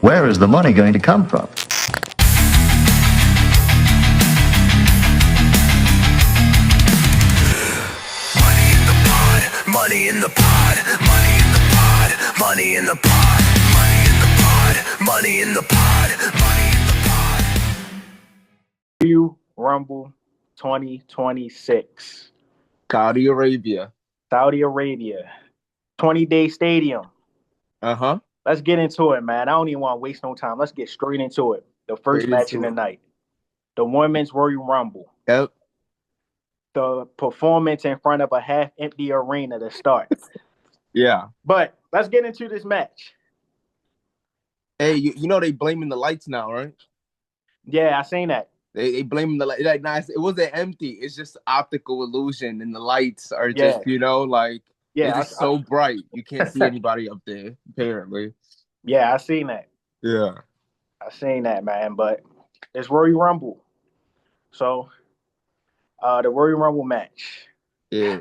Where is the money going to come from? Money in the pot, money in the pot, money in the pot, money in the pot, money in the pot, money in the pot. Rumble 2026. Saudi Arabia. Saudi Arabia. 20-day stadium. Uh-huh. Let's get into it, man. I don't even want to waste no time. Let's get straight into it. The first Straight match in into the it. night. The Women's Royal Rumble. Yep. The performance in front of a half-empty arena to start. Yeah. But let's get into this match. Hey, you know they blaming the lights now, right? Yeah, I seen that. They blaming the light. Like, nice. It wasn't empty. It's just optical illusion, and the lights are just, Yeah. like they're Yeah, just so bright. You can't see anybody up there. Apparently. yeah, I seen that. Yeah. I seen that, man. But it's Royal Rumble. So, the Royal Rumble match. Yeah.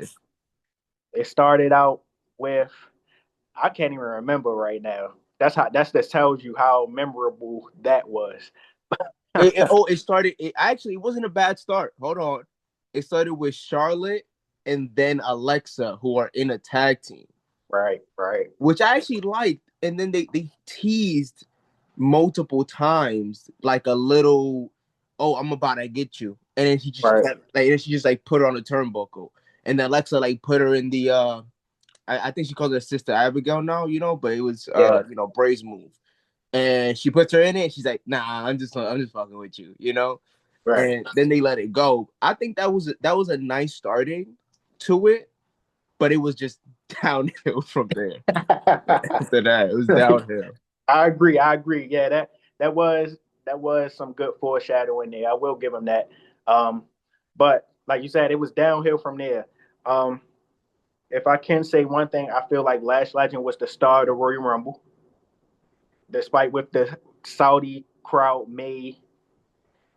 It started out with I can't even remember right now. That tells you how memorable that was. It started. It wasn't a bad start. Hold on. It started with Charlotte and then Alexa, who are in a tag team. Right. Which I actually liked. And then they teased multiple times, like a little, oh, I'm about to get you. And then she just like put her on the turnbuckle. And then Alexa like put her in the I think she calls her sister Abigail now, but it was Bray's move. And she puts her in it, and she's like, nah, I'm just fucking with you. Right. And then they let it go. I think that was a nice starting to it, but it was just downhill from there. After that, it was downhill. I agree. Yeah, that was some good foreshadowing there. I will give him that. But like you said, it was downhill from there. If I can say one thing, I feel like Lash Legend was the star of the Royal Rumble, despite what the Saudi crowd may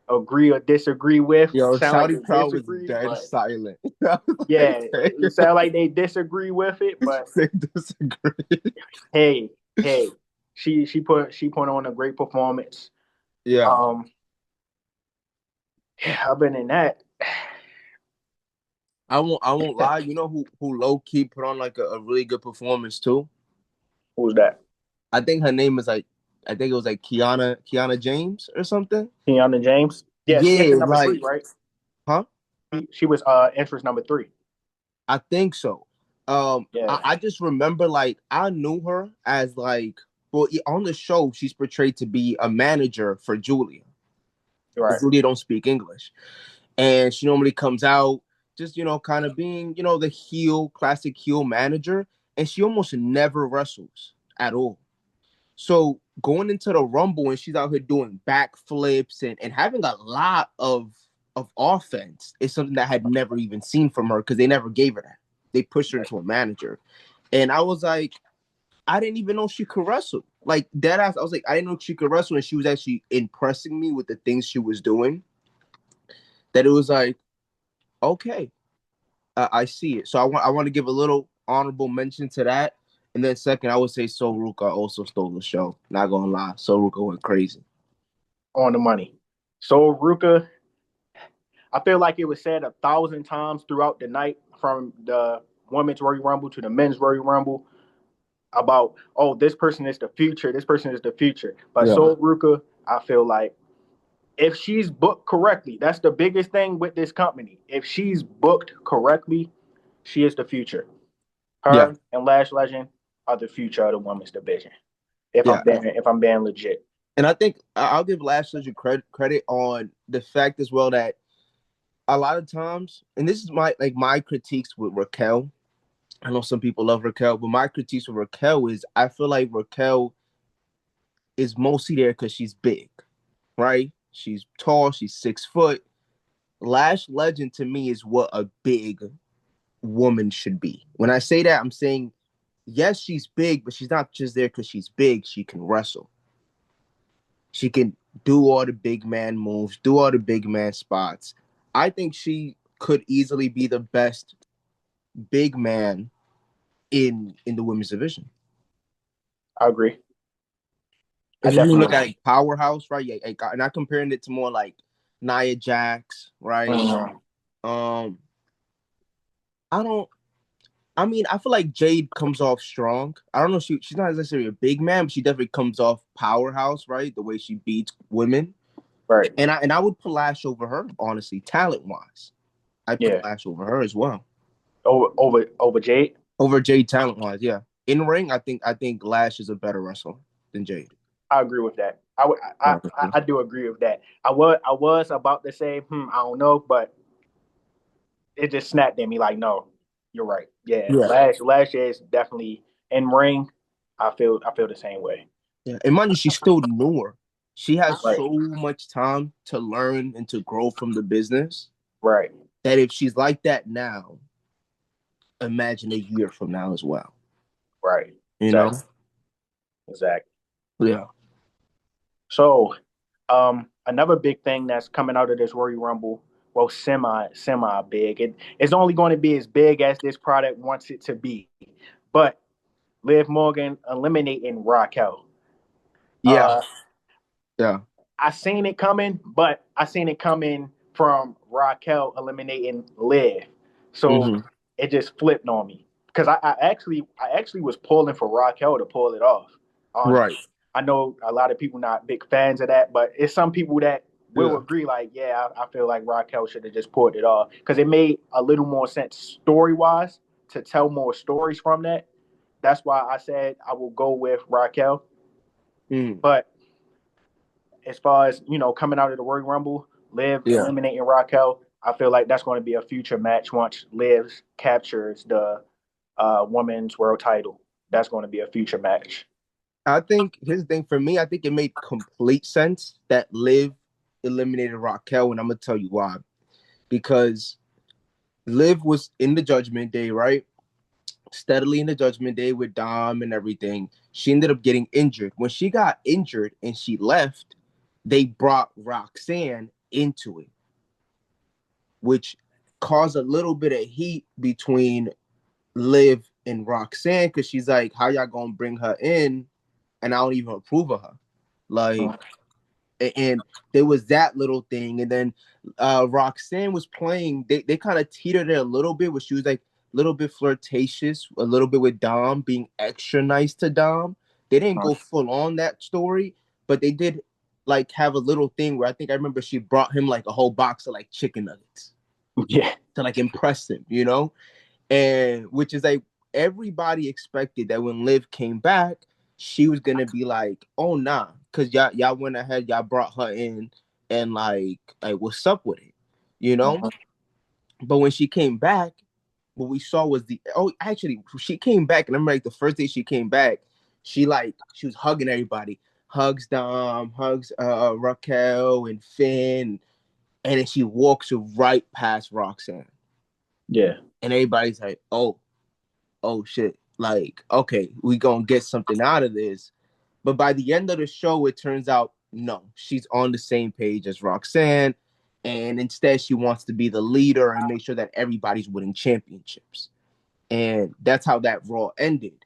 agree or disagree with. Yo, Sound Saudi like they crowd was disagree, dead but silent. yeah, it sound like they disagree with it. But They disagree. hey, she put on a great performance. Yeah. Yeah, other than that, I won't lie. You know who low key put on like a really good performance too? who's that? I think her name is like, I think it was like Kiana James or something. Tiana James. Yeah, she Yeah, entered number like, 3, right? huh? She was entrance number 3. I think so. Yeah. I just remember like I knew her as like, well, on the show she's portrayed to be a manager for Julia. Right. Julia don't speak English, and she normally comes out just kind of being the classic heel manager, and she almost never wrestles at all. So going into the Rumble and she's out here doing backflips and having a lot of offense is something that I had never even seen from her, because they never gave her that. They pushed her into a manager. And I was like, I didn't even know she could wrestle. Like, dead ass, I was like, I didn't know she could wrestle, and she was actually impressing me with the things she was doing. That it was like, okay, I see it. So I want to give a little honorable mention to that. And then second, I would say Sol Ruka also stole the show. Not gonna lie, Sol Ruka went crazy. On the money. So Ruka, I feel like it was said 1,000 times throughout the night, from the women's Royal Rumble to the men's Royal Rumble, about, oh, this person is the future. This person is the future. But Yeah. So Ruka, I feel like if she's booked correctly, that's the biggest thing with this company. If she's booked correctly, she is the future. Yeah. Her and Lash Legend are the future of the women's division. If Yeah. I'm being legit. And I think I'll give Lash Legend credit on the fact as well that a lot of times, and this is my critiques with Raquel. I know some people love Raquel, but my critiques with Raquel is I feel like Raquel is mostly there because she's big, right? She's tall, she's 6 foot. Lash Legend to me is what a big woman should be. When I say that, I'm saying, yes, she's big, but she's not just there because she's big. She can wrestle. She can do all the big man moves, do all the big man spots. I think she could easily be the best big man in the women's division. I agree. I And then you definitely look at like powerhouse, right? Yeah, and I'm comparing it to more like Nia Jax, right? Mhm. Um, I don't. I mean, I feel like Jade comes off strong. I don't know. She's not necessarily a big man, but she definitely comes off powerhouse, right? The way she beats women, Right. and I would put Lash over her, honestly, talent wise. I put Yeah. Lash over her as well. Over Jade. Over Jade talent wise, yeah. In ring, I think Lash is a better wrestler than Jade. I agree with that. I do agree with that. I was about to say, I don't know, but it just snapped at me like, no, you're right. Yeah, Yeah, last year is definitely in ring. I feel the same way. yeah. And mind you, she's still newer. She has Right, so much time to learn and to grow from the business right, that if she's like that now, imagine a year from now as well. right. You know? Exactly, exactly. Yeah. So, another big thing that's coming out of this Royal Rumble, well, semi big. It's only going to be as big as this product wants it to be. But Liv Morgan eliminating Raquel. Yeah. Uh, Yeah. I seen it coming, but I seen it coming from Raquel eliminating Liv. So Mm-hmm. it just flipped on me because I actually was pulling for Raquel to pull it off. Right. Honestly, I know a lot of people not big fans of that, but it's some people that will Yeah. agree. Like, yeah, I feel like Raquel should have just pulled it off because it made a little more sense story wise to tell more stories from that. That's why I said I will go with Raquel. Mm. But as far as coming out of the Royal Rumble, Liv Yeah. eliminating Raquel, I feel like that's going to be a future match once Liv captures the women's world title. That's going to be a future match. I think here's the thing for me, I think it made complete sense that Liv eliminated Raquel, and I'm gonna tell you why. Because Liv was in the judgment day, right? Steadily in the judgment day with Dom and everything. She ended up getting injured. When she got injured and she left, they brought Roxanne into it, which caused a little bit of heat between Liv and Roxanne because she's like, how y'all gonna bring her in and I don't even approve of her? Like, and there was that little thing. And then Roxanne was playing, they kind of teetered it a little bit where she was like a little bit flirtatious, a little bit with Dom, being extra nice to Dom. They didn't go full on that story, but they did like have a little thing where I think I remember she brought him like a whole box of like chicken nuggets Yeah, to like impress him, you know? And which is like everybody expected that when Liv came back, she was gonna be like, "Oh nah," because y'all went ahead, y'all brought her in, and like what's up with it, you know? But when she came back, what we saw was actually she came back, and I'm like the first day she came back, she was hugging everybody, hugs Dom, hugs Raquel and Finn, and then she walks right past Roxanne, yeah, and everybody's like, oh shit, like, okay, we gonna get something out of this. But by the end of the show, it turns out no, she's on the same page as Roxanne, and instead she wants to be the leader and make sure that everybody's winning championships. And that's how that Raw ended.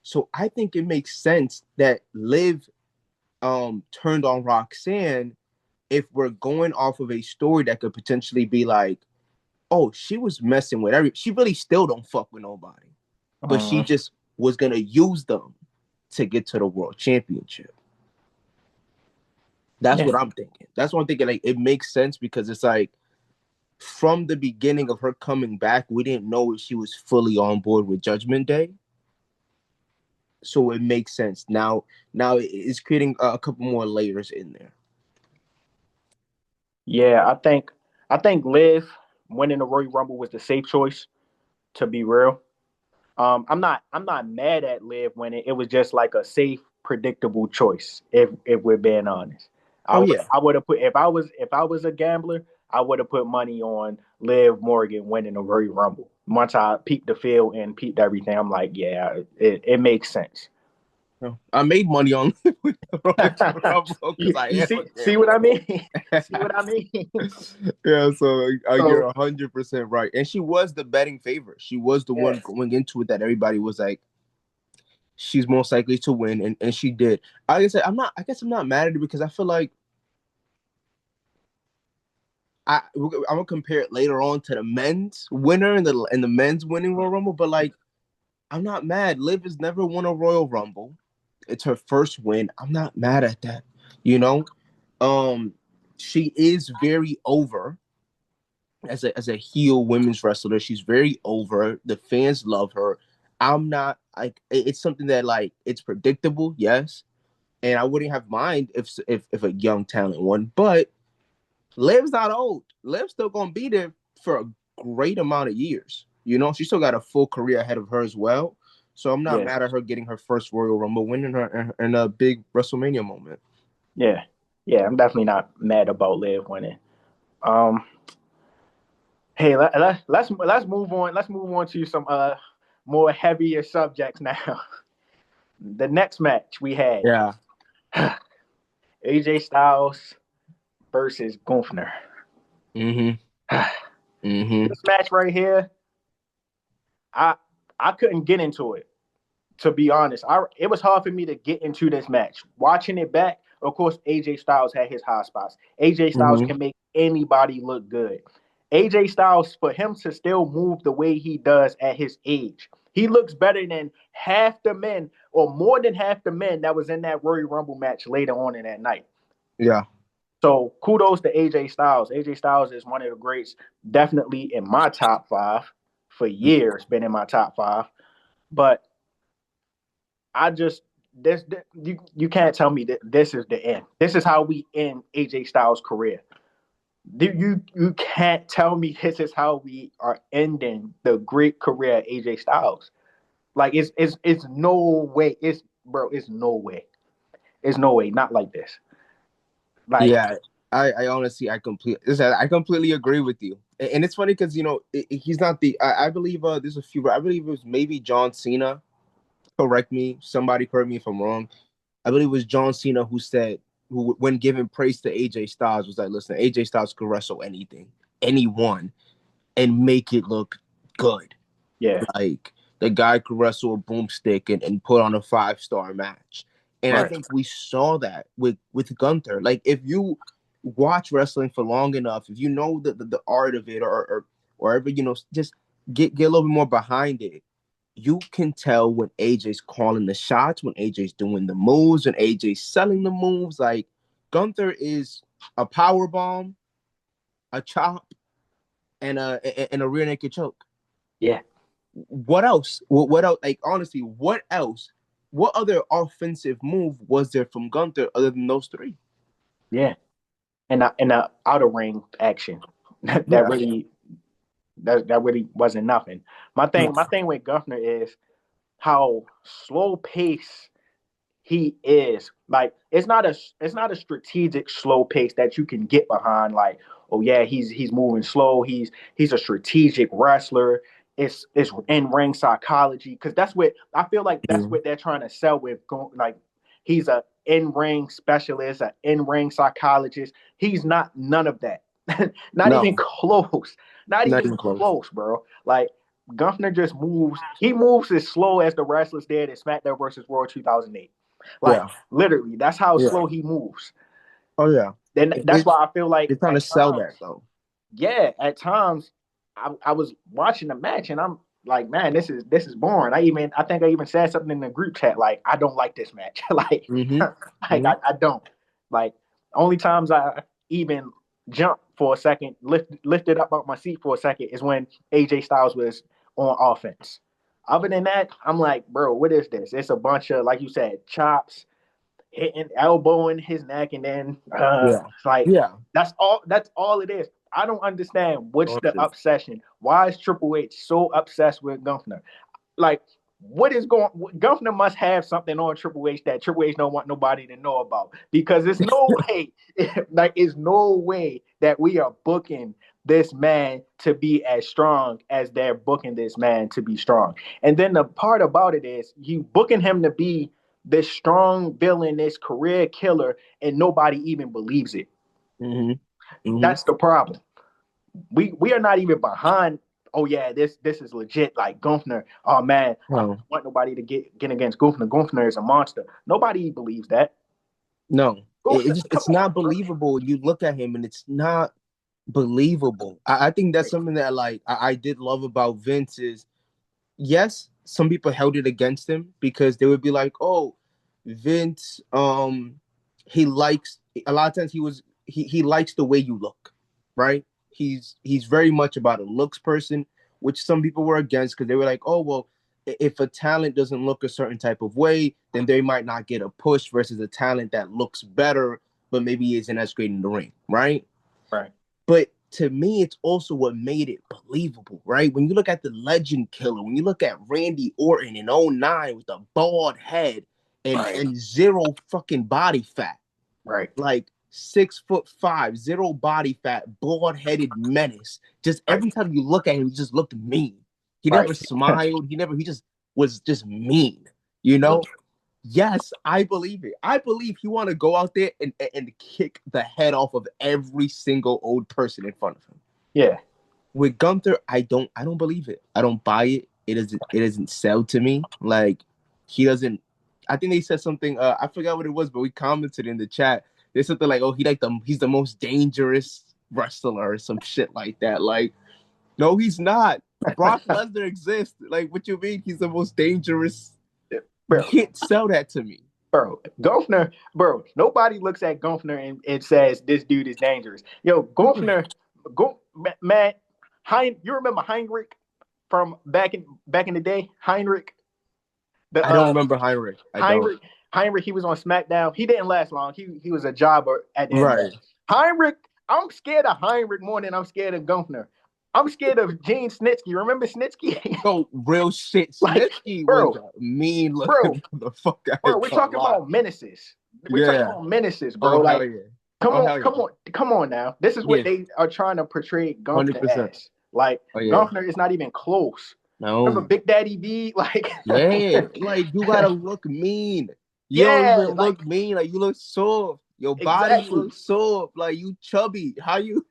So I think it makes sense that Liv turned on Roxanne if we're going off of a story that could potentially be like, oh, she was messing with she really still don't fuck with nobody, but she just was gonna use them to get to the world championship. That's yeah, what I'm thinking. That's what I'm thinking. Like, it makes sense because it's like from the beginning of her coming back, we didn't know if she was fully on board with Judgment Day. So it makes sense. Now it's creating a couple more layers in there. yeah. I think Liv winning the Royal Rumble was the safe choice. To be real, I'm not mad at Liv winning. It was just like a safe, predictable choice. If we're being honest, I Oh would yeah. I would have put if I was a gambler, I would have put money on Liv Morgan winning the Royal Rumble. Once I peeped the field and peeped everything, I'm like, yeah, it makes sense. I made money on because I you am see a see what I gambler. mean? See what I mean? Yeah, so you're So 100% right. And she was the betting favorite. She was the one yeah, going into it that everybody was like, she's most likely to win, and she did. Like I said, I guess I'm not mad at it because I feel like I'm gonna compare it later on to the men's winner and the men's winning Royal Rumble, but like I'm not mad. Liv has never won a Royal Rumble. It's her first win. I'm not mad at that. You know, she is very over as a heel women's wrestler. She's very over. The fans love her. I'm not like it's something that like it's predictable, yes, and I wouldn't have mind if a young talent won, but Liv's not old. Liv's still gonna be there for a great amount of years. You know, she still got a full career ahead of her as well. So I'm not Yeah. mad at her getting her first Royal Rumble, winning her in a big WrestleMania moment. Yeah. Yeah, I'm definitely not mad about Liv winning. Um, hey, let's move on. Let's move on to some more heavier subjects now. The next match we had Yeah. AJ Styles versus Gunther. Mm-hmm. Mm-hmm. This match right here, I I couldn't get into it, to be honest. It was hard for me to get into this match. Watching it back, of course, AJ Styles had his high spots. AJ Styles Mm-hmm. can make anybody look good. AJ Styles, for him to still move the way he does at his age, he looks better than half the men, or more than half the men that was in that Royal Rumble match later on in that night. Yeah. So kudos to AJ Styles. AJ Styles is one of the greats, definitely in my top five for years, been in my top five. But I just you can't tell me that this is the end. This is how we end AJ Styles' career. You can't tell me this is how we are ending the great career of AJ Styles. Like it's no way. It's no way. It's no way. Not like this. Like Yeah. I honestly I completely agree with you. And it's funny because he's not the I believe there's a few I believe it was maybe John Cena. Correct me. Somebody correct me if I'm wrong. I believe it was John Cena who said, who when giving praise to AJ Styles, was like, listen, AJ Styles could wrestle anything, anyone, and make it look good. yeah, Like the guy could wrestle a boomstick and put on a 5-star match. And I right. think we saw that with Gunther. Like if you watch wrestling for long enough, if you know the art of it or ever, just get a little bit more behind it, you can tell when AJ's calling the shots, when AJ's doing the moves, when AJ's selling the moves. Like Gunther is a power bomb, a chop, and a rear naked choke. Yeah, What else? What else? Like honestly, what else? What other offensive move was there from Gunther other than those three? yeah. And the outer ring action that Yeah. really that really wasn't nothing. My thing with Gunther is how slow pace he is. Like it's not a strategic slow pace that you can get behind. Like, oh yeah, he's moving slow. He's a strategic wrestler. It's in ring psychology, because that's what I feel like. That's Mhm. what they're trying to sell with going. Like he's a in ring specialist, an in ring psychologist. He's not none of that. Not No, even close. Not not even even close. close, bro. Like Gunther just moves. He moves as slow as the wrestlers did in SmackDown versus Raw 2008. Like Yeah, literally, that's how yeah. slow he moves. Oh yeah. Then that's why I feel like They're trying to at sell times, that though. yeah, at times I was watching the match and I'm like, man, this is boring. I think I even said something in the group chat like, I don't like this match. like, Mm-hmm. like Mm-hmm. I don't. Like only times I even jumped for a second, lifted up out my seat for a second is when AJ Styles was on offense. Other than that, I'm like, bro, what is this? It's a bunch of, like you said, chops, hitting, elbowing his neck, and then Yeah. it's like Yeah. that's all it is. I don't understand what's the Honestly. obsession. Why is Triple H so obsessed with Gunther? Like, what is going? Gunther must have something on Triple H that Triple H don't want nobody to know about, because there's no way, like, it's no way that we are booking this man to be as strong as they're booking this man to be strong. And then the part about it is you booking him to be this strong villain, this career killer, and nobody even believes it. Mm-hmm. Mm-hmm. That's the problem. We are not even behind oh yeah, this is legit. Like Gunther, oh man, I don't No, want nobody to get against Gunther. Gunther is a monster. Nobody believes that. no, Gunther, come it's on, not bro. believable. You look at him and it's not believable. I think that's something that like I did love about Vince is yes, some people held it against him because they would be like, "Oh, Vince, he likes a lot of times he likes the way you look, right? He's very much about a looks person, which some people were against because they were like, "Oh, well, if a talent doesn't look a certain type of way, then they might not get a push versus a talent that looks better but maybe isn't as great in the ring, right?" Right, But to me, it's also what made it believable, right? When you look at the Legend Killer, when you look at Randy Orton in '09 with a bald head right, and zero fucking body fat, right, like 6'5", zero body fat, bald headed menace. Just right, every time you look at him, he just looked mean. He right. never smiled. He just was just mean, you know? Yes, I believe it. I believe he want to go out there and kick the head off of every single old person in front of him. Yeah, With Gunther, I don't believe it. I don't buy it. It doesn't sell to me. Like he doesn't. I think they said something. I forgot what it was, but we commented in the chat. There's something like, "Oh, he's the most dangerous wrestler," or some shit like that. Like, no, he's not. Brock Lesnar exists. Like, what you mean? He's the most dangerous. You bro, can't sell that to me. bro. Gunther, bro. Nobody looks at Gunther and says this dude is dangerous. Yo, Gunther, go man. You remember Heinrich from back in the day? Heinrich, the I don't remember Heinrich. I don't. Heinrich, Heinrich, he was on SmackDown. He didn't last long. He was a jobber at the end of Right. that. Heinrich, I'm scared of Heinrich more than I'm scared of Gunther. I'm scared of Gene Snitsky. Remember Snitsky? No, real shit. Like, Snitsky was bro, a mean bro, looking motherfucker. I bro, ain't we're gonna talking lie. about menaces. We're talking Yeah. about menaces, bro. Oh hell Like, yeah. come Oh on, hell yeah. come on, come on now. This is what Yeah. they are trying to portray Gunther 100%. as. Like, Oh yeah. Gunther is not even close. Remember No. Big Daddy V? Like, Yeah. Like you gotta look mean. You don't yeah, even like look mean. Like you look soft. Your body exactly. looks soft. Like you chubby. How you?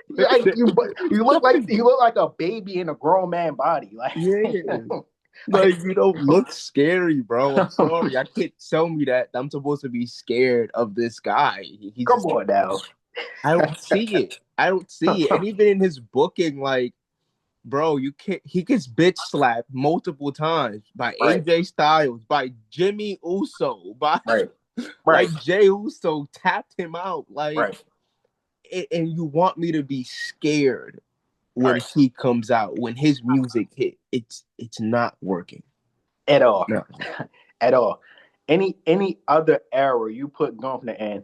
Like you look like a baby in a grown man body. Like, Yeah. like Like you don't look scary, bro. I'm sorry. I can't tell me that I'm supposed to be scared of this guy. He come just on now. I don't see it. I don't see it. And even in his booking, like, bro, you can't he gets bitch slapped multiple times by Right, AJ Styles, by Jimmy Uso, by right, right, like Jay Uso tapped him out. Like right, and you want me to be scared when right. he comes out, when his music hit. It's not working. At all. No. At all. Any other era you put Gunther in,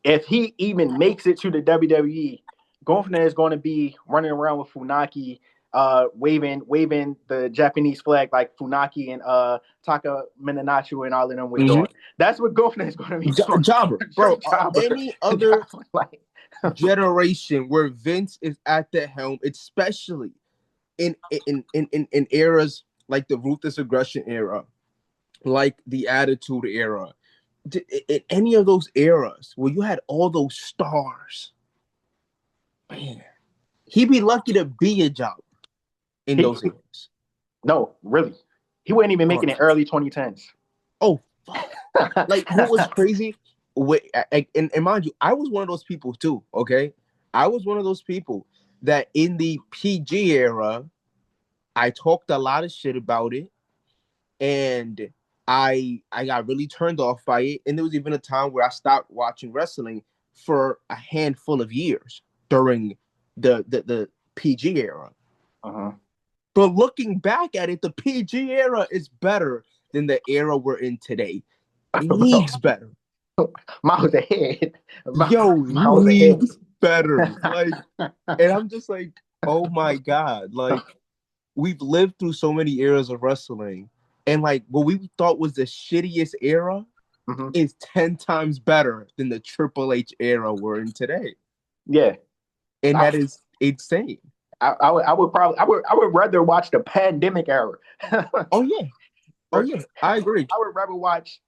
if he even makes it to the WWE, Gunther is going to be running around with Funaki, waving the Japanese flag like Funaki and Taka Minacho and all of them was Mhm. doing. That's what Gunther is going to be doing. Jobber, bro. Jobber. Any other like, generation where Vince is at the helm, especially in eras like the ruthless aggression era, like the attitude era, in any of those eras where you had all those stars, man, he'd be lucky to be a job in he, those eras. no, really, he wasn't even making it early 2010s. Oh fuck. Like what was crazy, and mind you, I was one of those people too. Okay, I was one of those people that in the PG era, I talked a lot of shit about it, and I got really turned off by it. And there was even a time where I stopped watching wrestling for a handful of years during the PG era. Uh-huh. But looking back at it, the PG era is better than the era we're in today. Leagues better. Miles ahead. Yo, Miles ahead. leagues better. Like, and I'm just like, oh my God. Like, we've lived through so many eras of wrestling. And like what we thought was the shittiest era Mhm. is 10 times better than the Triple H era we're in today. Yeah, And I, that is insane. I would probably I would rather watch the pandemic era. Oh yeah. Oh yeah. I agree. I would rather watch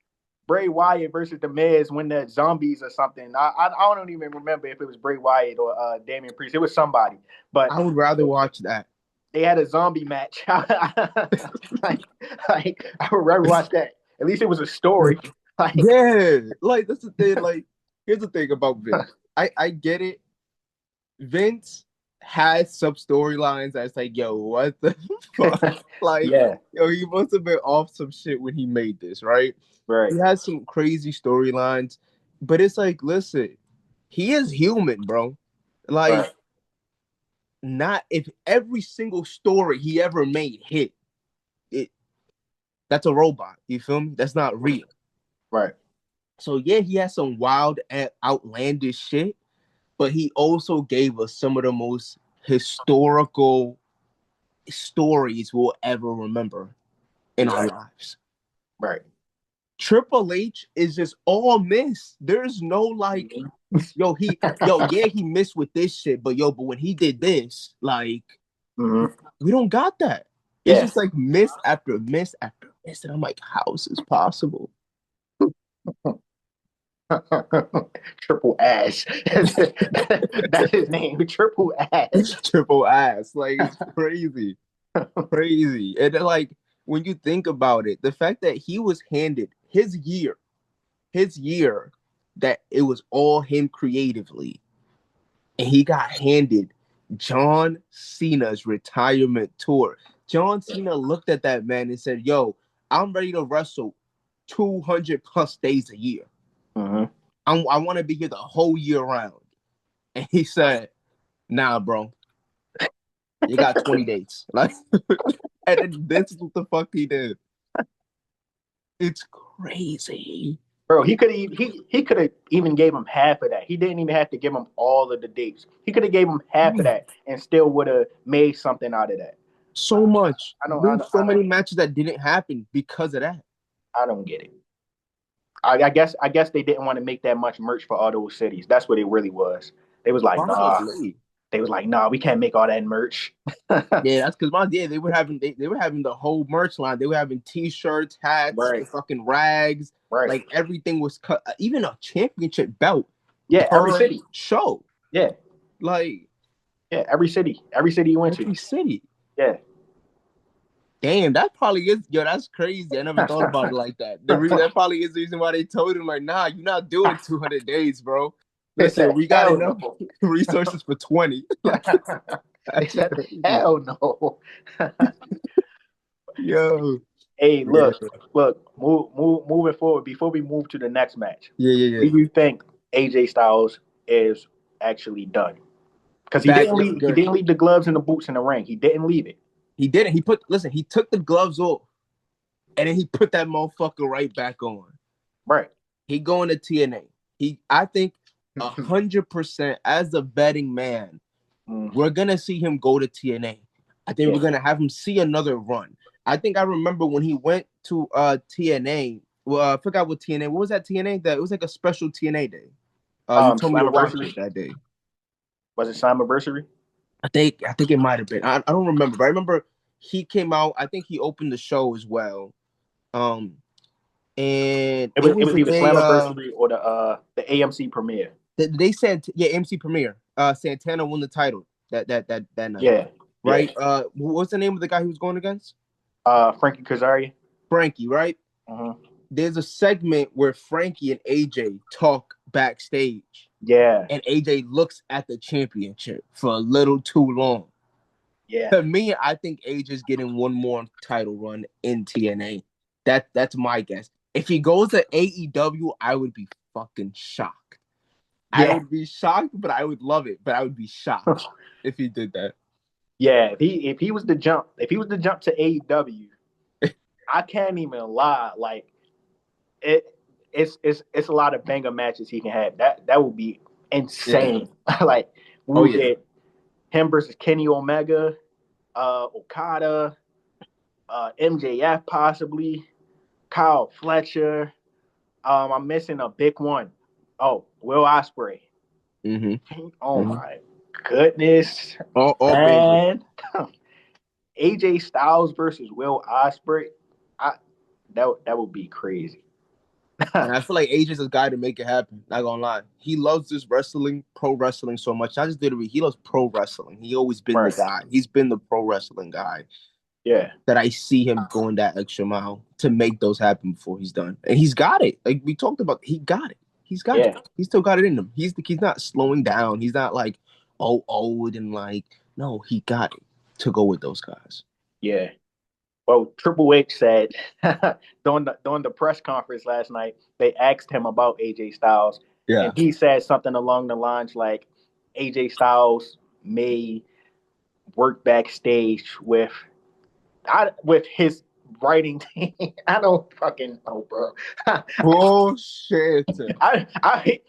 Bray Wyatt versus the Miz when the zombies or something. I don't even remember if it was Bray Wyatt or Damian Priest. It was somebody, but I would rather watch that. they had a zombie match. like, I would rather watch that. At least it was a story. Like, Yeah, like that's the thing. Like, here's the thing about Vince. I get it. Vince has some storylines that's like, yo, what the fuck? Like, yeah, yo, he must have been off some shit when he made this, right? right, He has some crazy storylines, but it's like, listen, he is human, bro. Like, right, not if every single story he ever made hit, it that's a robot. You feel me? That's not real. right, So yeah, he has some wild and outlandish shit, but he also gave us some of the most historical stories we'll ever remember in our right, lives. right. Triple H is just all miss. There's no like, yeah, he missed with this shit, but when he did this, like, Mhm. we don't got that. It's Yeah. just like miss after miss after miss, and I'm like, how is this possible? Triple ass. That's his name. Triple ass. Triple ass, like it's crazy, crazy, and then, like when you think about it, the fact that he was handed his year that it was all him creatively, and he got handed John Cena's retirement tour. John Cena looked at that man and said, "Yo, I'm ready to wrestle 200 plus days a year. Hmm. I want to be here the whole year round." And he said, "Nah, bro, you got 20 days." Like, and then this is what the fuck he did. It's crazy. Bro, he could have even gave him half of that. He didn't even have to give him all of the dates. He could have gave him half of that and still would have made something out of that. So much. I don't, I There's don't, so I many don't, matches that didn't happen because of that. I don't get it. I guess they didn't want to make that much merch for all those cities. That's what it really was. They was like, nah. Probably. They was like, nah, we can't make all that merch. Yeah, that's because they were having the whole merch line. They were having t-shirts, hats, the Right, fucking rags, right. like everything was cut. Even a championship belt Yeah, every per city. show. Yeah, Like yeah, every city you went to. every city. Yeah. Damn, that probably is that's crazy. I never thought about it like that. That probably is the reason why they told him, like, nah, you're not doing 200 days, bro. They Listen, said, we got hell enough no. resources for 20. Like, They that's said, crazy. hell no. Yo. Hey, Yeah. moving forward, before we move to the next match, Yeah, yeah, do yeah. you think AJ Styles is actually done? Because Back is he good. didn't leave the gloves and the boots in the ring. He didn't leave it. He didn't. He took the gloves off and then he put that motherfucker right back on. Right. He going to TNA. I think 100% as a betting man, Mm, we're gonna see him go to TNA. I think yeah. we're gonna have him see another run. I remember when he went to TNA. Well, I forgot what TNA. What was that TNA? That it was like a special TNA day. You told me to watch Slammiversary. it that day. Was it Slammiversary? I think it might have been. I don't remember, but I remember he came out. I think he opened the show as well. Um, and it It was was the either day. Slammiversary or the AMC premiere. They said, yeah, MC Premier. Santana won the title that night, Yeah. Yeah. right? What's the name of the guy he was going against? Frankie Kazarian. Frankie, right? Mm-hmm. There's a segment where Frankie and AJ talk backstage, Yeah. and AJ looks at the championship for a little too long. Yeah. To me, I think AJ's getting one more title run in TNA. That's my guess. If he goes to AEW, I would be fucking shocked. I Yeah. would be shocked, but I would love it. But I would be shocked if he did that. Yeah. If he was to jump to AEW, I can't even lie. Like it, it's a lot of banger matches he can have. That would be Yeah. insane. Like we Oh would yeah. get him versus Kenny Omega, Okada, MJF possibly, Kyle Fletcher. I'm missing a big one. Oh, Will Ospreay. Mm-hmm. Oh Mm-hmm. my goodness, All bangers. man. AJ Styles versus Will Ospreay. I that would be crazy. And I feel like AJ's the guy to make it happen. Not gonna lie, he loves this wrestling, pro wrestling so much. Not just WWE, he loves pro wrestling. He always been the Right. guy. He's been the pro wrestling guy Yeah. that I see him going that extra mile to make those happen before he's done. And he's got it. Like we talked about, he got it. He's got Yeah. it. He still got it in him. He's not slowing down. He's not like old and like no. He got it to go with those guys. Yeah. Well, Triple H said during the press conference last night, they asked him about AJ Styles, Yeah. and he said something along the lines like AJ Styles may work backstage with his writing team. I don't fucking know, bro. Bullshit.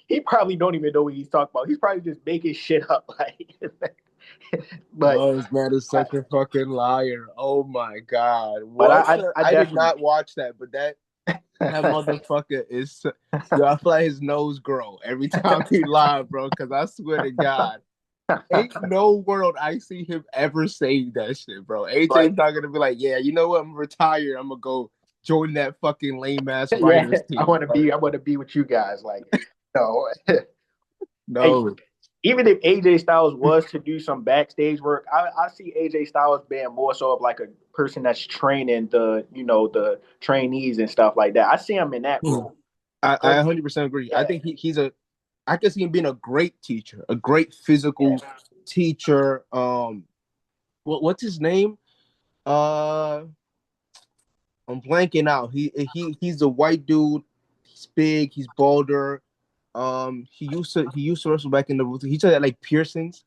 He probably don't even know what he's talking about. He's probably just making shit up, like. But oh, this man is such a fucking liar. Oh my god. But I did not watch that, but that motherfucker is yo, I feel like his nose grow every time he live, bro. Cause I swear to God, ain't no world I see him ever saying that shit, bro. AJ's not gonna be like, yeah, you know what? I'm retired. I'm gonna go join that fucking lame ass writers team. I want to be with you guys. Like, no, no. Hey, even if AJ Styles was to do some backstage work, I see AJ Styles being more so of like a person that's training the trainees and stuff like that. I see him in that role. I 100% agree. Yeah. I think I can see him being a great teacher, a great physical teacher. What's his name? I'm blanking out. He's a white dude. He's big. He's bolder. He used to wrestle back in the. He said that like piercings.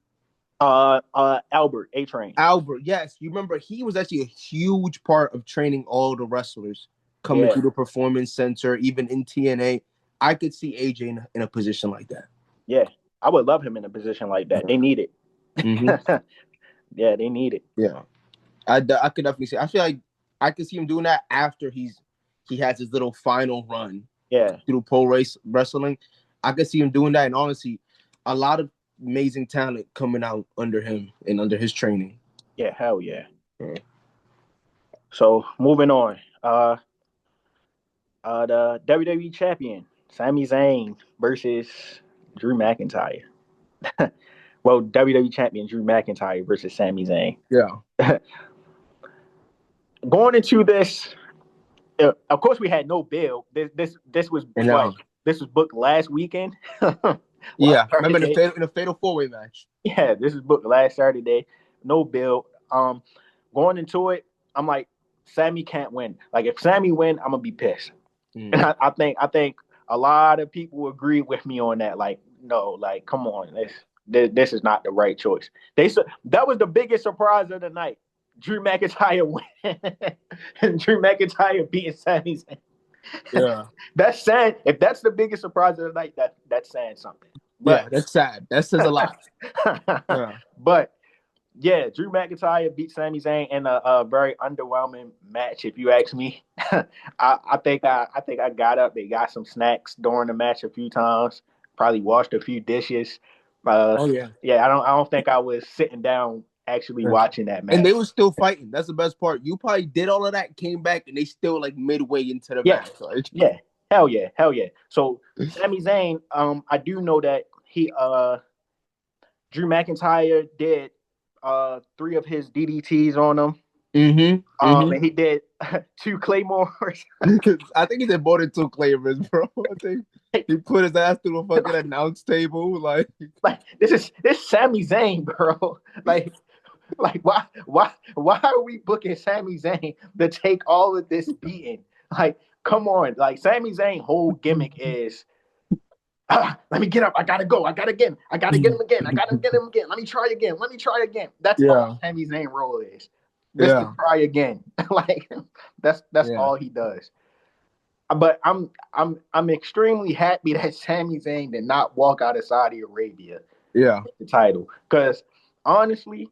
Albert A-Train. Albert, yes, you remember he was actually a huge part of training all the wrestlers coming through the Performance Center, even in TNA. I could see AJ in a position like that. Yeah, I would love him in a position like that. They need it. Mm-hmm. Yeah, they need it. Yeah, I could definitely see. I feel like I could see him doing that after he has his little final run. Yeah, through pro wrestling, I could see him doing that. And honestly, a lot of amazing talent coming out under him and under his training. Yeah, hell yeah. So moving on, the WWE champion Sami Zayn versus Drew McIntyre. Well, WWE champion Drew McIntyre versus Sami Zayn. Yeah. Going into this, of course, we had no bill. This was this was booked last weekend. Yeah, remember in a fatal 4-way match. Yeah, this is booked last Saturday. No bill. Going into it, I'm like, Sammy can't win. Like, if Sammy win, I'm gonna be pissed. And I think a lot of people agree with me on that. Like, no, like, come on, this is not the right choice. That was the biggest surprise of the night. Drew McIntyre win, and Drew McIntyre beating Sami Zayn. Yeah, that's sad. If that's the biggest surprise of the night, that's saying something. But, yeah, that's sad. That says a lot. Yeah. But yeah, Drew McIntyre beat Sami Zayn in a very underwhelming match, if you ask me. I think I got up. They got some snacks during the match a few times. Probably washed a few dishes. Yeah. I don't think I was sitting down actually watching that match. And they were still fighting. That's the best part. You probably did all of that, came back, and they still like midway into the match. Right? Yeah. Hell yeah. So Sami Zayn, I do know that Drew McIntyre did 3 of his DDTs on him. And he did 2 Claymores. I think he did more than 2 Claymores, bro. I think he put his ass through the fucking announce table. Like this Sami Zayn, bro. Like why are we booking Sami Zayn to take all of this beating? Like, come on. Like, Sami Zayn whole gimmick is let me get up. I gotta go. I gotta get him again. Let me try again. That's all Sami Zayn role is. Just to try again. Like, that's all he does. But I'm extremely happy that Sami Zayn did not walk out of Saudi Arabia. Yeah. The title. Because honestly,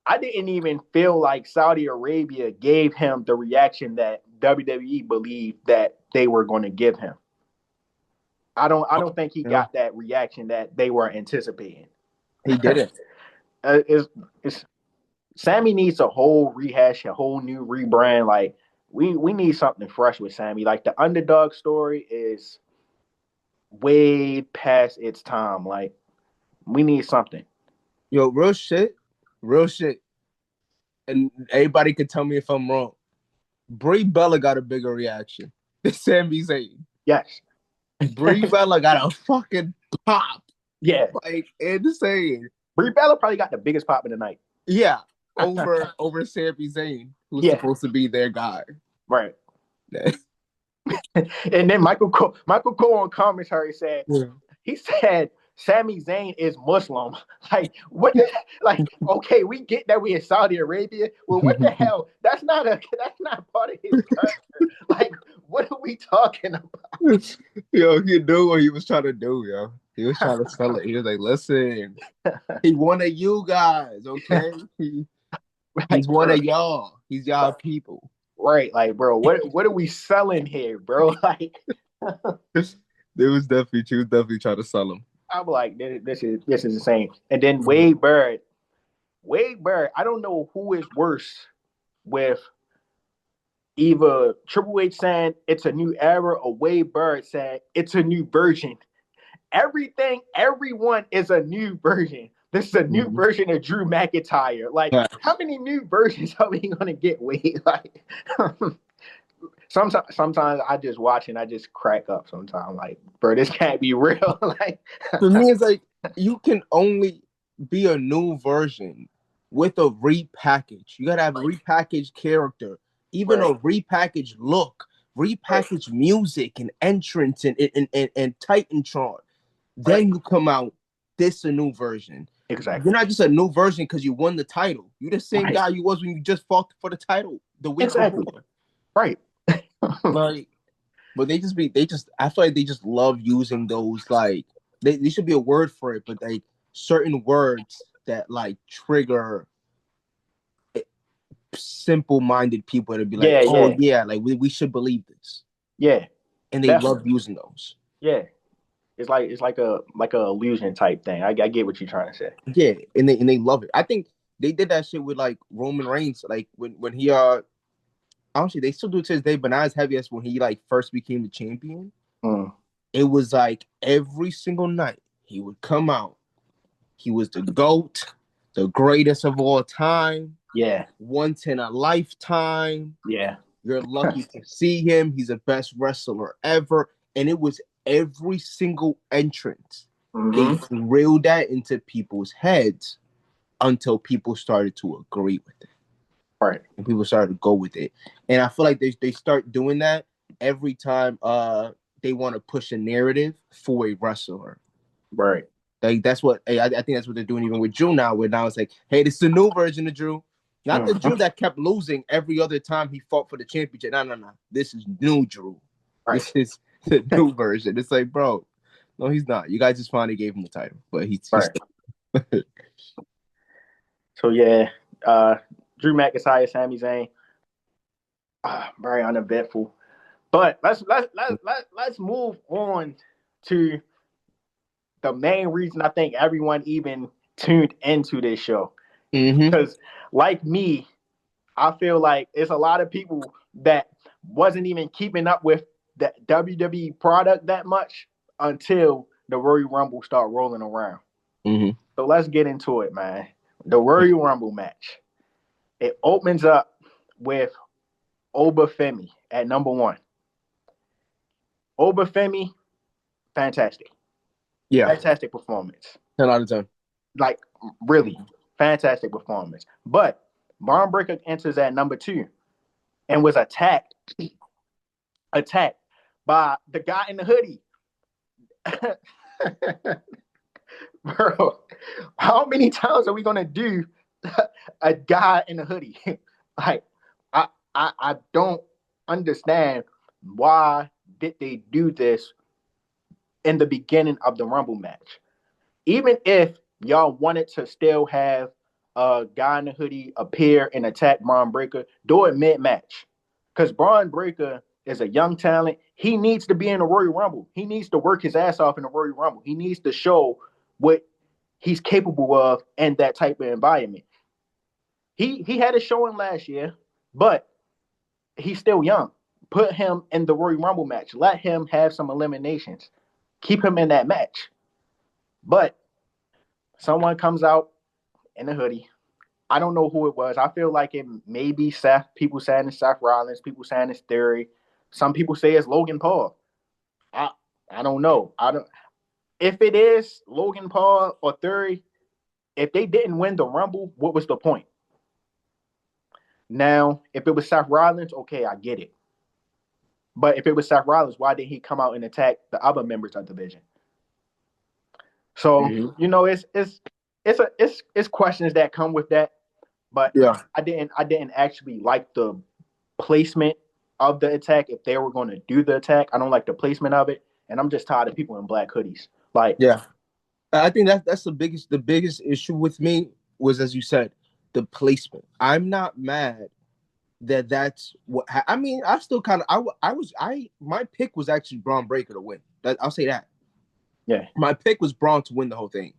I didn't even feel like Saudi Arabia gave him the reaction that WWE believed that they were going to give him. I don't think he got that reaction that they were anticipating. He didn't. Sammy needs a whole rehash, a whole new rebrand. Like, we need something fresh with Sammy. Like the underdog story is way past its time. Like we need something. Yo, real shit. And everybody can tell me if I'm wrong. Brie Bella got a bigger reaction than Sami Zayn. Yes. Brie Bella got a fucking pop. Yeah. Like insane. Brie Bella probably got the biggest pop in the night. Yeah. Over Sami Zayn, who's supposed to be their guy. Right. And then Michael Cole on commentary said, he said Sami Zayn is Muslim. Like what? Like okay, we get that we in Saudi Arabia. Well, what the hell? That's not part of his culture. Like what are we talking about? Yo, he knew what he was trying to do, yo. He was trying to sell it. He was like, listen, he one of you guys, okay? He's one of y'all. He's y'all people. Right, like, bro, what are we selling here, bro? Like, she was definitely trying to sell him. I'm like, this is insane. And then Wade Barrett, I don't know who is worse with either Triple H saying it's a new era or Wade Barrett saying it's a new version. Everyone is a new version. This is a new version of Drew McIntyre. Like, how many new versions are we gonna get, Wade? Like, sometimes I just watch and I just crack up. Sometimes, like, bro, this can't be real. Like, for me, it's like you can only be a new version with a repackage. You gotta have a repackaged character, even a repackaged look, repackaged music and entrance and Titantron. Then you come out. This a new version. Exactly. You're not just a new version because you won the title. You're the same guy you was when you just fought for the title the week before. Right. Like, but I feel like they just love using those, like, they should be a word for it, but like certain words that like trigger simple-minded people to be like, yeah, like we should believe this. Yeah. And they love using those. Yeah. It's like a illusion type thing. I get what you're trying to say. Yeah, and they love it. I think they did that shit with like Roman Reigns, like when he honestly they still do it to this day, but not as heavy as when he like first became the champion. It was like every single night he would come out. He was the GOAT, the greatest of all time. Yeah. Once in a lifetime. Yeah. You're lucky to see him. He's the best wrestler ever. And it was every single entrance. They drilled that into people's heads until people started to agree with it. Right. And people started to go with it. And I feel like they start doing that every time they want to push a narrative for a wrestler. Right. Like that's what I think that's what they're doing even with Drew now, where now it's like, hey, this is a new version of Drew. Not the Drew that kept losing every other time he fought for the championship. No. This is new Drew. Right. This is the new version. It's like, bro, no, he's not. You guys just finally gave him the title, but he's So yeah, Drew McIntyre, Sami Zayn, very uneventful. But let's move on to the main reason I think everyone even tuned into this show. Because like me, I feel like it's a lot of people that wasn't even keeping up with the WWE product that much until the Royal Rumble start rolling around. So let's get into it, man. The Royal Rumble match. It opens up with Obafemi at number 1. Obafemi, fantastic. Yeah. Fantastic performance. 10 out of 10. Like, really, fantastic performance. But Braun Breaker enters at number 2 and was attacked by the guy in the hoodie. Bro, how many times are we gonna do a guy in a hoodie? Like, I don't understand why did they do this in the beginning of the Rumble match. Even if y'all wanted to still have a guy in the hoodie appear and attack Braun Breaker, do it mid-match. Because Braun Breaker is a young talent. He needs to be in the Royal Rumble. He needs to work his ass off in the Royal Rumble. He needs to show what he's capable of in that type of environment. He had a showing last year, but he's still young. Put him in the Royal Rumble match. Let him have some eliminations. Keep him in that match. But someone comes out in a hoodie. I don't know who it was. I feel like it may be Seth. People saying it's Seth Rollins. People saying it's Theory. Some people say it's Logan Paul. I don't know. I don't. If it is Logan Paul or Theory, if they didn't win the Rumble, what was the point? Now, if it was Seth Rollins, okay, I get it. But if it was Seth Rollins, why didn't he come out and attack the other members of the division? So it's questions that come with that. But Yeah. I didn't actually like the placement of the attack. If they were going to do the attack, I don't like the placement of it, and I'm just tired of people in black hoodies. Like, Yeah. I think that's the biggest issue with me was, as you said, the placement. I'm not mad that's what I mean. I still kind of my pick was actually Braun Breaker to win. I'll say that. Yeah, my pick was Braun to win the whole thing,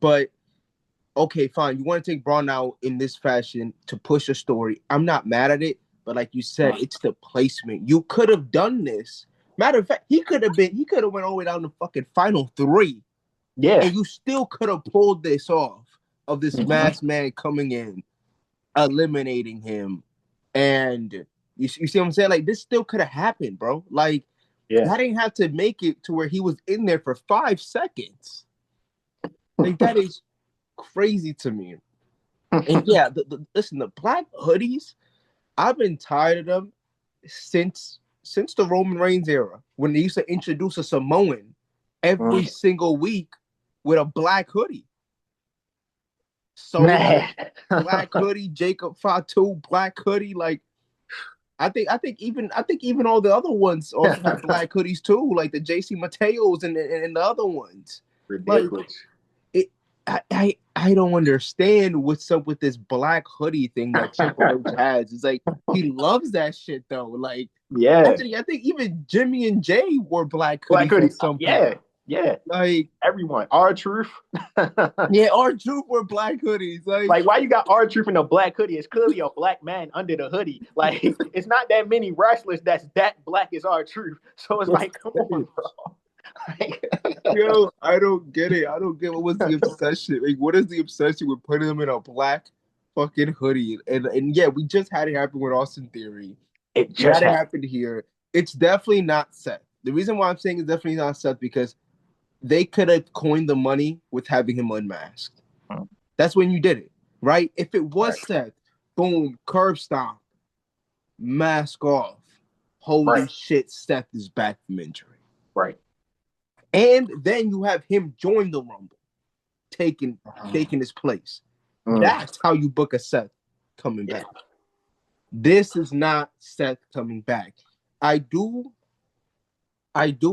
but okay, fine. You want to take Braun out in this fashion to push a story. I'm not mad at it, but like you said, it's the placement. You could have done this. Matter of fact, he could have went all the way down to fucking final 3. yeah, And you still could have pulled this off of this masked man coming in, eliminating him. And you see what I'm saying? Like, this still could have happened, bro. Like, that didn't have to make it to where he was in there for 5 seconds. Like, that is crazy to me. And yeah, listen, the black hoodies, I've been tired of them since the Roman Reigns era, when they used to introduce a Samoan every single week with a black hoodie. So black hoodie, Jacob Fatu, black hoodie. Like, I think even all the other ones also have black hoodies too, like the JC Mateos and the other ones. ridiculous. Like, I don't understand what's up with this black hoodie thing that Triple H has. It's like he loves that shit though. Like, actually, I think even Jimmy and Jay wore black hoodies at some point. Yeah. Like, everyone. R-Truth. Yeah, R-Truth wore black hoodies. Like, why you got R-Truth in a black hoodie? It's clearly a black man under the hoodie. Like, it's not that many wrestlers that's that black as R-Truth. So it's like, come on, bro. Yo, I don't get it. I don't get what was the obsession. Like, what is the obsession with putting him in a black fucking hoodie? And yeah, we just had it happen with Austin Theory. It just had it happen here. It's definitely not Seth. The reason why I'm saying it's definitely not Seth because they could have coined the money with having him unmasked. That's when you did it, right? If it was Seth, boom, curb stomp, mask off. Holy shit, Seth is back from injury. Right. And then you have him join the Rumble, taking his place. That's how you book a Seth coming back. This is not Seth coming back. I do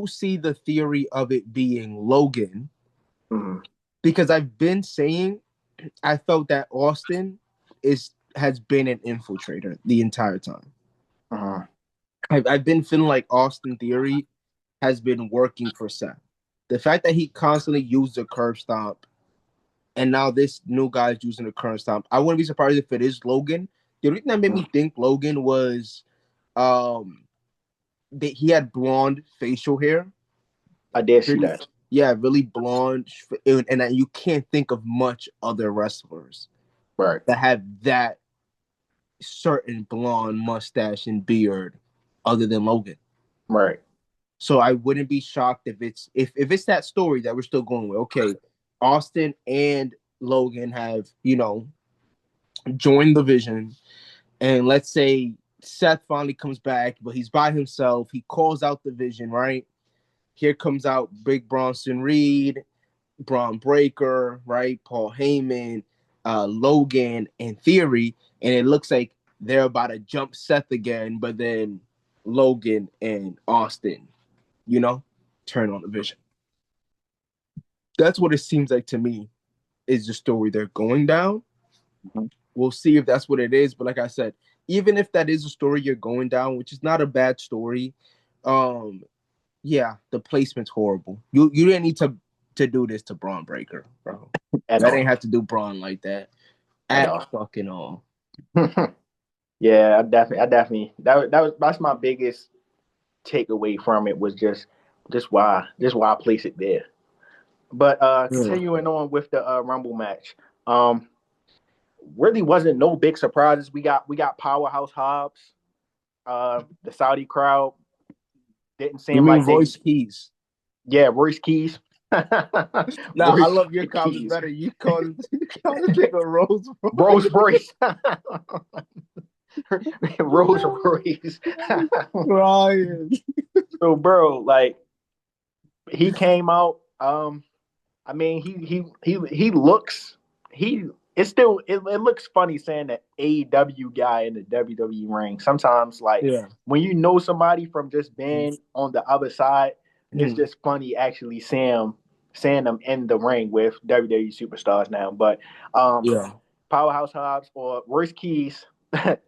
see the theory of it being Logan because I've been saying I felt that Austin has been an infiltrator the entire time. I've been feeling like Austin Theory has been working for Seth. The fact that he constantly used the curb stomp, and now this new guy's using the curb stomp, I wouldn't be surprised if it is Logan. The reason that made me think Logan was that he had blonde facial hair. I did see that. Yeah, really blonde, and you can't think of much other wrestlers that have that certain blonde mustache and beard other than Logan. Right. So I wouldn't be shocked if it's that story that we're still going with. Okay, Austin and Logan have, joined the Vision, and let's say Seth finally comes back, but he's by himself. He calls out the Vision, right? Here comes out Big Bronson Reed, Braun Breaker, right? Paul Heyman, Logan, and Theory, and it looks like they're about to jump Seth again, but then Logan and Austin, turn on the Vision. That's what it seems like to me is the story they're going down. We'll see if that's what it is. But like I said, even if that is a story you're going down, which is not a bad story, yeah, the placement's horrible. You didn't need to do this to Braun Breaker, bro. That ain't have to do Braun like that at fucking all. Yeah, that's my biggest takeaway from it was just why I place it there. But Yeah. continuing on with the Rumble match, um, really wasn't no big surprises. We got Powerhouse Hobbs. The Saudi crowd didn't You seem mean like they. Royce Keys? Yeah, Royce Keys. Nah, I Royce love your comments Keys. better. You called the nigga Rose Rolls Royce. Rolls Royce. Ryan. So, bro, like he came out. I mean, he looks he. It's still it looks funny saying that AEW guy in the WWE ring. Sometimes, like Yeah. when you know somebody from just being on the other side, it's Mhm. just funny actually seeing them in the ring with WWE superstars now. But Yeah. Powerhouse Hobbs or Royce Keys,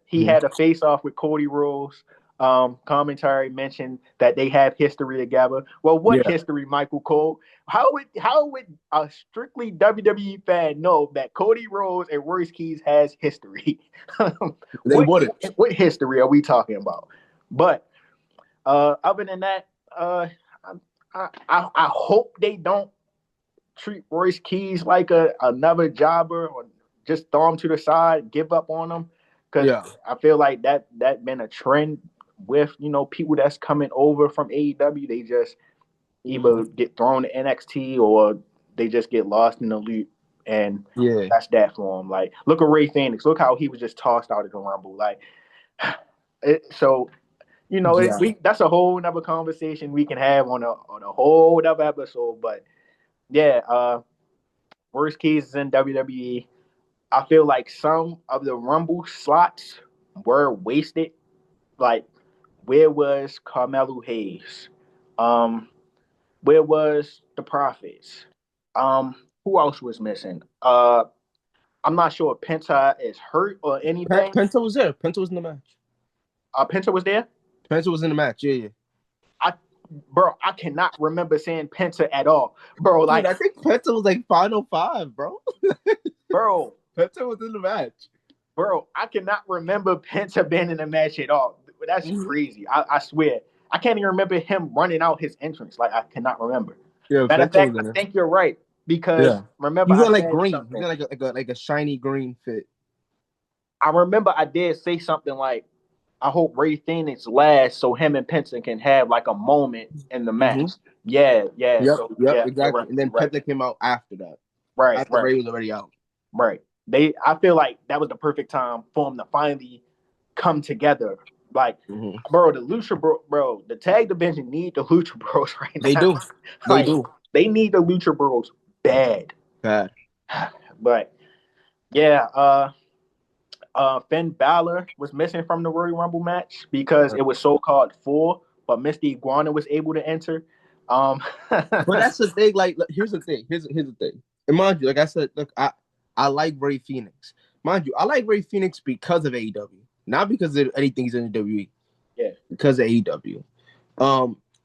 he Mhm. had a face off with Cody Rhodes. Commentary mentioned that they have history together. Well, what Yeah. history, Michael Cole? How would a strictly WWE fan know that Cody Rhodes and Royce Keys has history? They what wouldn't. what history are we talking about? But other than that, I hope they don't treat Royce Keys like another jobber or just throw him to the side, give up on him. Because Yeah. I feel like that been a trend with people that's coming over from AEW. They just either get thrown to NXT or they just get lost in the loop, and Yeah. that's that for them. Like look at Ray Phoenix. Look how he was just tossed out of the Rumble. Like so. Yeah. We that's a whole nother conversation we can have on a whole other episode. But yeah, Worst Keys is in WWE. I feel like some of the Rumble slots were wasted. Like, where was Carmelo Hayes? Um, where was the Prophets? Who else was missing? I'm not sure if Penta is hurt or anything. Penta was there. Penta was in the match. Penta was there. Penta was in the match. Yeah, yeah. I, bro, I cannot remember seeing Penta at all, bro. Dude, Like, I think Penta was like final five, bro. bro, Penta was in the match. bro, I cannot remember Penta being in the match at all. That's crazy. I swear. I can't even remember him running out his entrance. Like I cannot remember. Yeah, Matter of Penta was fact, in I there. think you're right because Yeah. remember He's I got like said green. He's something. got like a shiny green fit. I remember I did say something like, "I hope Ray Phoenix lasts so him and Penta can have like a moment in the match." Yeah, yeah. Yep, So yep, yeah, you're exactly. right. And then You're right. Penta came out after that. Right, After right, Ray was already out. right. I feel like that was the perfect time for them to finally come together. Like, bro, the Lucha bro, the tag division need the Lucha Bros right They now. do. They Like, do. they need the Lucha Bros bad. Bad. But yeah, Finn Balor was missing from the Royal Rumble match because it was so called full, but Misty Iguana was able to enter. But that's the thing. Like, look, here's the thing. Here's the thing. And mind you, like I said, look, I like Ray Phoenix. Mind you, I like Ray Phoenix because of AEW, not because of anything he's in the WWE. Yeah, Because of AEW.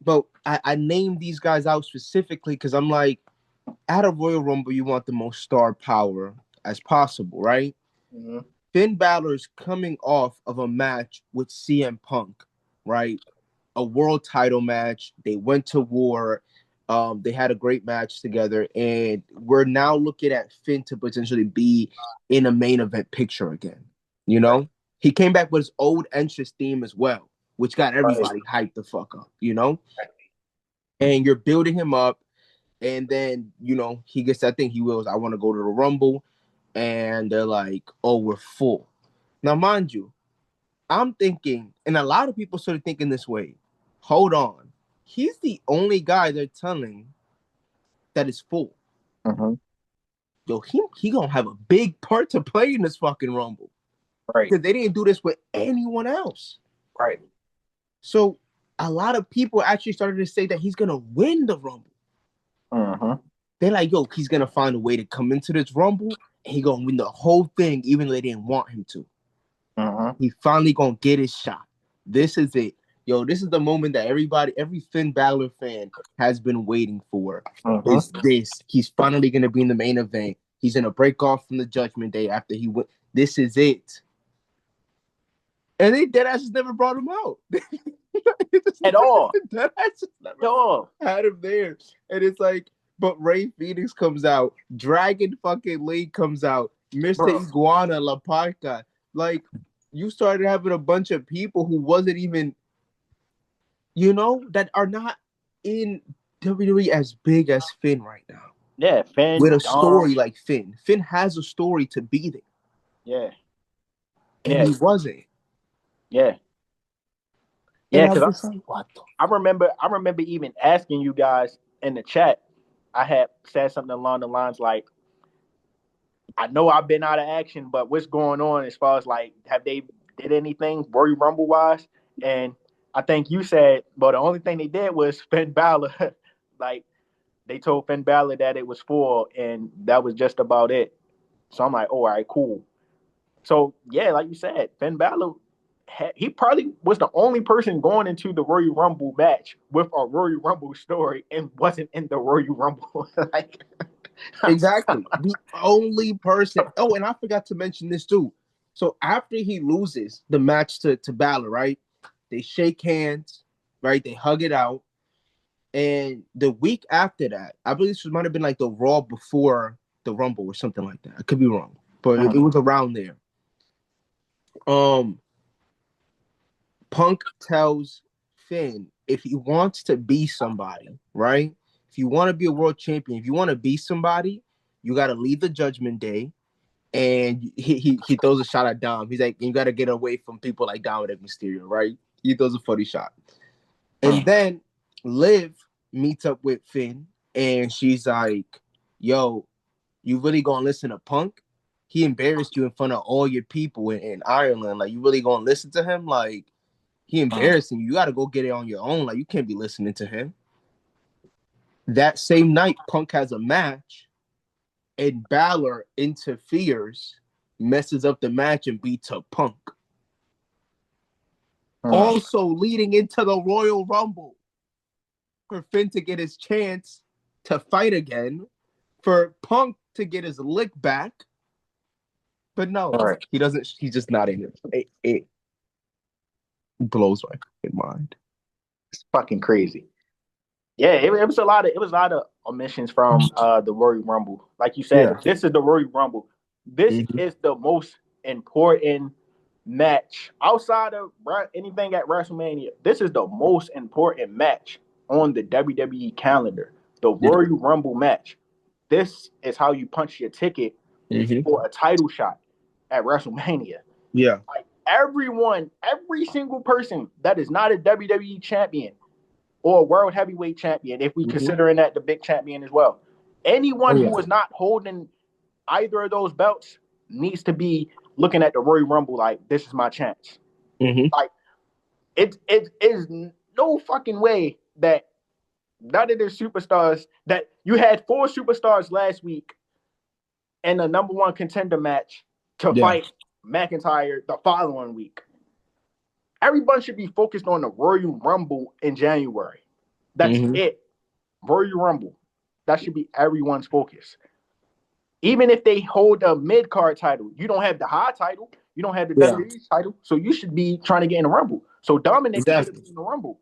But I named these guys out specifically because I'm like, at a Royal Rumble, you want the most star power as possible, right? mm-hmm. Finn Balor is coming off of a match with CM Punk, right? A world title match. They went to war. They had a great match together, and we're now looking at Finn to potentially be in a main event picture again. You know, Right. he came back with his old entrance theme as well, which got Right. everybody hyped the fuck up. You know, and you're building him up, and then he gets that thing. He wills, I want to go to the Rumble, and they're like, "Oh, we're full." Now, mind you, I'm thinking, and a lot of people started thinking this way. Hold on, he's the only guy they're telling that is full. Mm-hmm. Yo, he gonna have a big part to play in this fucking Rumble Right. because they didn't do this with anyone else. Right. So a lot of people actually started to say that he's gonna win the Rumble. Mm-hmm. They're like, yo, he's gonna find a way to come into this Rumble and he gonna win the whole thing, even though they didn't want him to. Mm-hmm. He finally gonna get his shot. This is it. Yo, this is the moment that every Finn Balor fan has been waiting for. Mm-hmm. Is this? He's finally gonna be in the main event. He's gonna break off from the Judgment Day after he went. This is it. And they dead ass just never brought him out. At all. Dead ass just never At all. had him there. And it's like, but Ray Phoenix comes out, Dragon fucking League comes out, Mr. Bro. Iguana, La Parca. Like, you started having a bunch of people who wasn't even, that are not in WWE as big as Finn right now. Yeah, Finn. With a story like Finn. Finn has a story to be there. Yeah. And he wasn't. Yeah. And Yeah, because like, what the I remember even asking you guys in the chat. I had said something along the lines like, I know I've been out of action, but what's going on as far as like, have they did anything Royal Rumble wise? And I think you said, well, the only thing they did was Finn Balor. Like, they told Finn Balor that it was full, and that was just about it. So I'm like, oh, all right, cool. So yeah, like you said, Finn Balor, he probably was the only person going into the Royal Rumble match with a Royal Rumble story and wasn't in the Royal Rumble. Like, exactly. The only person. Oh, and I forgot to mention this too. So after he loses the match to Balor, right? They shake hands, right? They hug it out. And the week after that, I believe this might have been like the Raw before the Rumble or something like that. I could be wrong, but it was around there. Punk tells Finn if he wants to be somebody, right? If you want to be a world champion, if you want to be somebody, you got to leave the Judgment Day. And he throws a shot at Dom. He's like, you got to get away from people like Dominic Mysterio, right? He throws a funny shot. And then Liv meets up with Finn, and she's like, yo, you really gonna listen to Punk? He embarrassed you in front of all your people in Ireland. Like, you really gonna listen to him? Like, he embarrassing you. You got to go get it on your own. Like, you can't be listening to him. That same night, Punk has a match, and Balor interferes, messes up the match, and beats up Punk. Also leading into the Royal Rumble for Finn to get his chance to fight again, for Punk to get his lick back. But no, he doesn't. He's just not in it. It blows my mind. it's fucking crazy. Yeah, it was a lot of omissions from the Royal Rumble. Like you said, This is the Royal Rumble. This is the most important match outside of anything at WrestleMania. This is the most important match on the WWE calendar. The Royal Rumble match. This is how you punch your ticket for a title shot at WrestleMania. Yeah. Like, every single person that is not a WWE champion or a world heavyweight champion, if we considering that the big champion as well, anyone who is not holding either of those belts needs to be looking at the Royal Rumble like, this is my chance. Like, it is no fucking way that none of the superstars, that you had 4 superstars last week in the number 1 contender match to fight McIntyre the following week. Everyone should be focused on the Royal Rumble in January. That's it. Royal Rumble. That should be everyone's focus. Even if they hold a mid-card title, you don't have the high title, you don't have the WWE title, so you should be trying to get in the Rumble. So Dominic should be in the Rumble.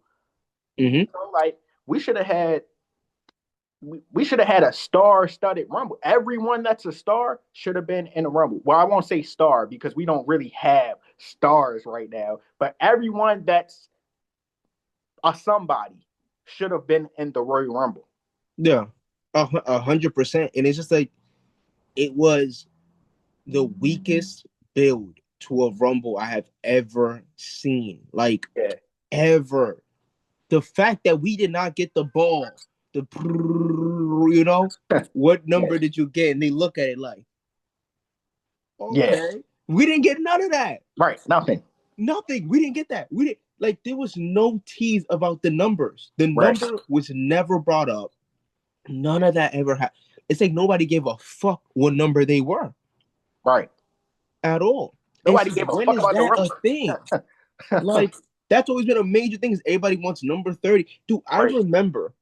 So, like, we should have had a star-studded Rumble. Everyone that's a star should have been in the Rumble. Well, I won't say star because we don't really have stars right now, but everyone that's a somebody should have been in the Royal Rumble. Yeah, 100%. And it's just like, it was the weakest build to a Rumble I have ever seen. Like, ever. The fact that we did not get the ball, what number did you get? And they look at it like, okay. We didn't get none of that. Right, nothing. We didn't get that. We didn't, like, there was no tease about the numbers. The number was never brought up. None of that ever happened. It's like nobody gave a fuck what number they were. Right. At all. Nobody gave a fuck about the Rumble. A thing? Like, that's always been a major thing, is everybody wants number 30. Dude, I remember,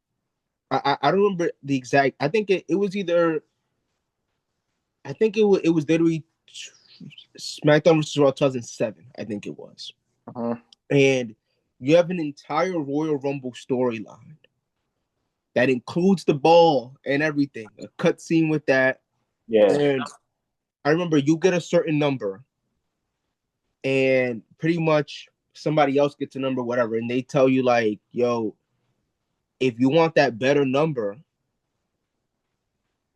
I don't remember the exact, I think it was either, I think it was literally SmackDown vs. Raw 2007, I think it was. And you have an entire Royal Rumble storyline that includes the ball and everything, a cutscene with that. Yeah. And I remember you get a certain number, and pretty much somebody else gets a number, whatever, and they tell you like, yo, if you want that better number,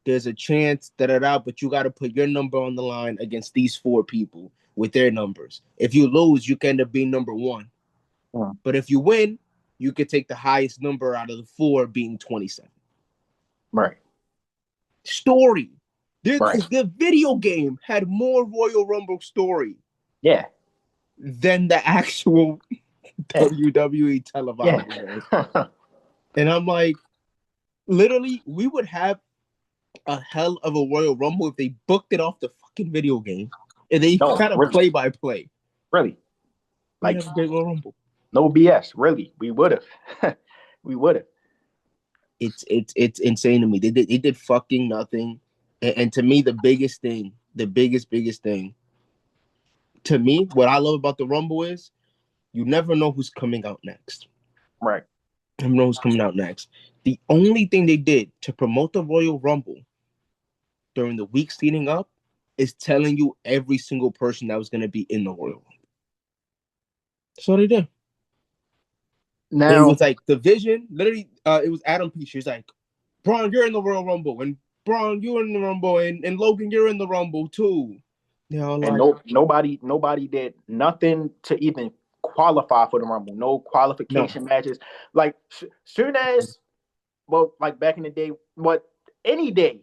there's a chance but you got to put your number on the line against these 4 people with their numbers. If you lose, you can end up being number 1. But if you win, you could take the highest number out of the 4, being 27. Right. Story. Right. The video game had more Royal Rumble story Yeah. than the actual WWE televised. Yeah. And I'm like, literally, we would have a hell of a Royal Rumble if they booked it off the fucking video game and they kind of really. play by play. Really. Like, have a great Royal Rumble. No BS. Really. We would have. We would have. It's insane to me. They did fucking nothing. And to me, the biggest thing, to me, what I love about the Rumble is you never know who's coming out next. Right. You never know who's coming out next. The only thing they did to promote the Royal Rumble during the weeks leading up is telling you every single person that was going to be in the Royal Rumble. That's what they did. Now, it was like the Vision, literally, it was Adam Peach. He's like, Braun, you're in the Royal Rumble, and Braun, you're in the Rumble, and Logan, you're in the Rumble too. You know, like, and nobody did nothing to even qualify for the Rumble. No qualification matches. Like soon as, well, like back in the day, but any day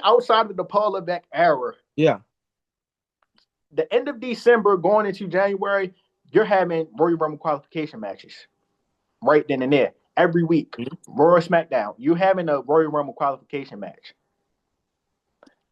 outside of the Paul Levesque era. Yeah. The end of December going into January, you're having Royal Rumble qualification matches right then and there every week. Raw or SmackDown, you having a Royal Rumble qualification match.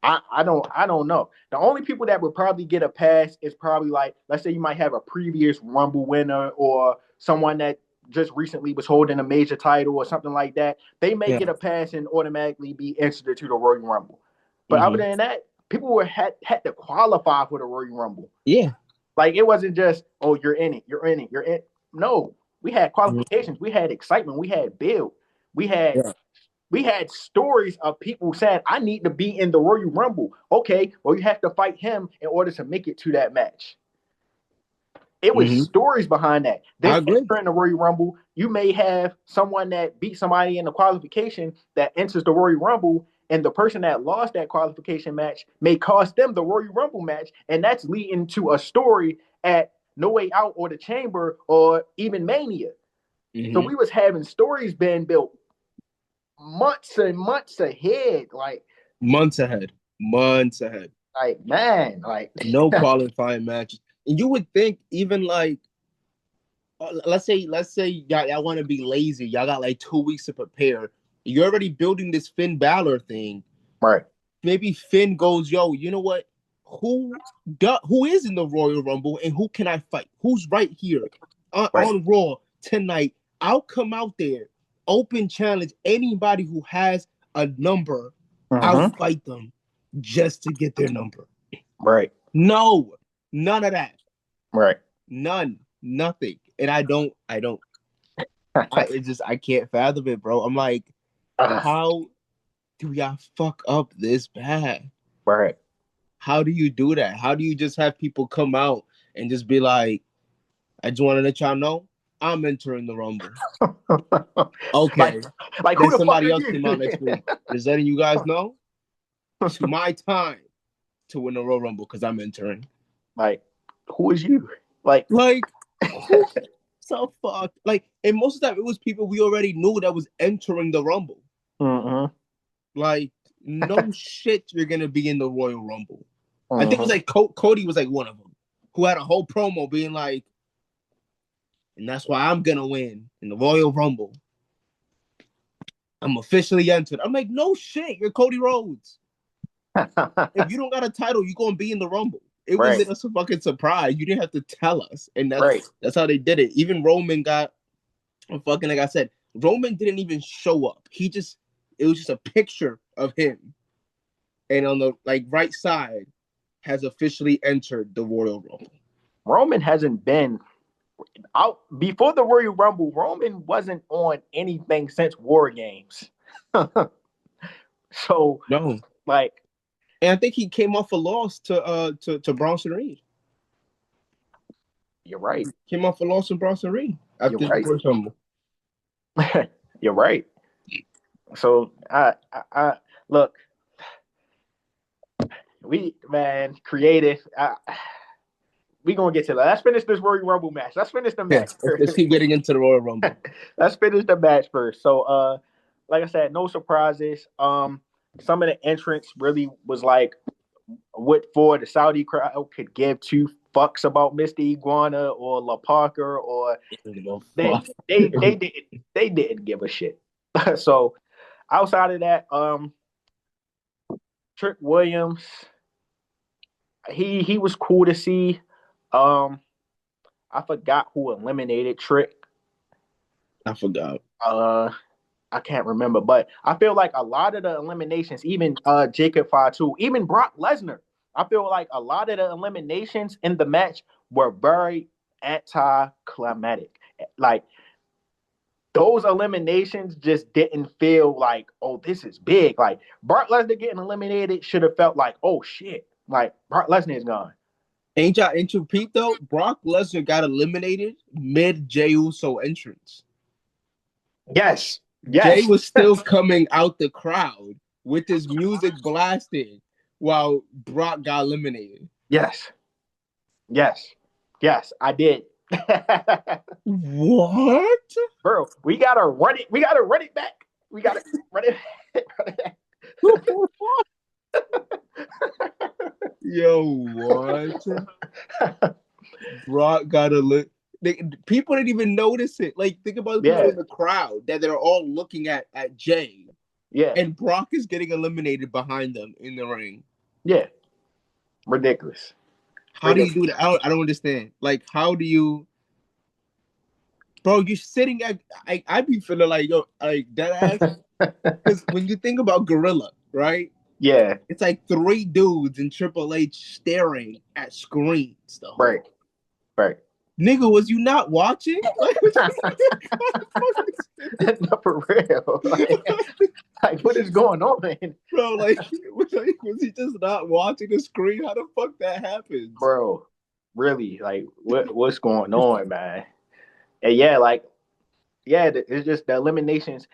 I don't know. The only people that would probably get a pass is probably like, let's say you might have a previous Rumble winner or someone that just recently was holding a major title or something like that. They may get a pass and automatically be entered to the Royal Rumble. But other than that, people had to qualify for the Royal Rumble. Yeah. Like it wasn't just, oh, you're in it. No, we had qualifications. We had excitement. We had build. We had stories of people saying, I need to be in the Royal Rumble. Okay, well, you have to fight him in order to make it to that match. It was stories behind that. Then entering the Royal Rumble, you may have someone that beat somebody in the qualification that enters the Royal Rumble, and the person that lost that qualification match may cost them the Royal Rumble match, and that's leading to a story at No Way Out or the Chamber or even Mania. So we was having stories being built months and months ahead, like months ahead. Like, man, like no qualifying matches. And you would think even like, let's say y'all want to be lazy. Y'all got like 2 weeks to prepare. You're already building this Finn Balor thing. Right. Maybe Finn goes, yo, you know what? Who is in the Royal Rumble and who can I fight? Who's right here on Raw tonight? I'll come out there, open challenge anybody who has a number. I'll fight them just to get their number. Right. No, none of that. Right. Nothing. And I can't fathom it, bro. I'm like, how do y'all fuck up this bad? Right. How do you do that? How do you just have people come out and just be like, I just want to let y'all know I'm entering the Rumble. Okay. Like then who the somebody fuck else came out next week. Just letting you guys know it's my time to win the Royal Rumble because I'm entering. Like, who is you? Like so fucked. Like, and most of the time it was people we already knew that was entering the Rumble. Like, no shit, you're gonna be in the Royal Rumble. I think it was like Cody was like one of them who had a whole promo being like, and that's why I'm gonna win in the Royal Rumble. I'm officially entered. I'm like, no shit, you're Cody Rhodes. If you don't got a title, you're gonna be in the Rumble. It wasn't a fucking surprise. You didn't have to tell us, and that's how they did it. Even Roman got fucking, like I said, Roman didn't even show up. It was just a picture of him, and on the right side has officially entered the Royal Rumble. Roman hasn't been out before the Royal Rumble. Roman wasn't on anything since War Games. So, No. like, And I think he came off a loss to Bronson Reed. you're right. Came off a loss to Bronson Reed You're after the right. first Rumble. You're right. So I look, creative. We gonna get to that. Let's finish this Royal Rumble match. Let's finish the match. Yes, let's keep getting into the Royal Rumble. Let's finish the match first. So, like I said, no surprises. Some of the entrants really was like what for the Saudi crowd could give two fucks about Mr. Iguana or La Parker, or they didn't give a shit. So outside of that, Trick Williams, he was cool to see. I forgot who eliminated Trick. I forgot. I can't remember, but I feel like a lot of the eliminations, even Jacob Fatu, even Brock Lesnar, I feel like a lot of the eliminations in the match were very anticlimactic. Like those eliminations just didn't feel like, oh, this is big. Like Brock Lesnar getting eliminated should have felt like, oh shit, like Brock Lesnar is gone. Ain't you Pete though? Brock Lesnar got eliminated mid Jey Uso entrance. Yes. Jay was still coming out the crowd with his music blasting while Brock got eliminated. Yes, I did. What? Bro, we gotta run it. We gotta run it back. We gotta run it back. Yo, what? Brock got people didn't even notice it. Like, think about the people in the crowd that they're all looking at Jay. Yeah. And Brock is getting eliminated behind them in the ring. Yeah. Ridiculous. How do you do that? I don't understand. Like, how do you... Bro, you're sitting at... I be feeling like, yo, like, that ass... Because when you think about Gorilla, right? Yeah. It's like 3 dudes in Triple H staring at screens. Right. Nigga, was you not watching? No, for real. Like, what is going on, man? Bro, was he just not watching the screen? How the fuck that happens? Bro, really? Like, what's going on, man? And it's just the eliminations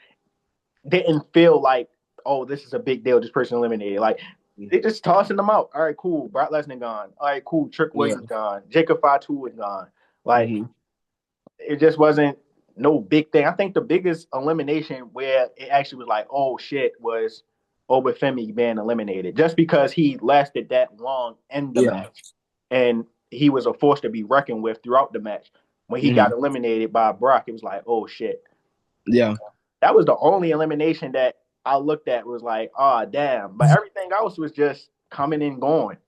didn't feel like, oh, this is a big deal. This person eliminated. Like, they just tossing them out. All right, cool. Brock Lesnar gone. All right, cool. Trick Williams gone. Jacob Fatu is gone. Like, it just wasn't no big thing. I think the biggest elimination where it actually was like, oh shit, was Obafemi being eliminated, just because he lasted that long in the match, and he was a force to be reckoned with throughout the match. When he got eliminated by Brock, it was like, oh shit. Yeah, that was the only elimination that I looked at, was like, oh damn. But everything else was just coming and going.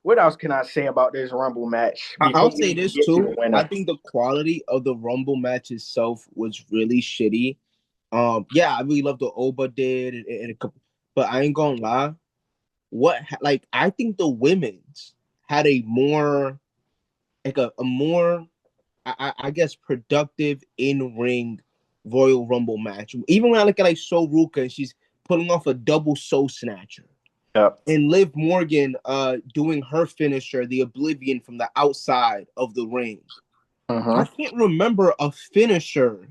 What else can I say about this Rumble match? I'll say this too. I think the quality of the Rumble match itself was really shitty. Yeah, I really love the Oba did, and a couple, but I ain't gonna lie. I think the women's had a more, like a more, I guess, productive in-ring Royal Rumble match. Even when I look at like Soruka, and she's pulling off a double soul snatcher. And Liv Morgan doing her finisher, the Oblivion, from the outside of the ring. I can't remember a finisher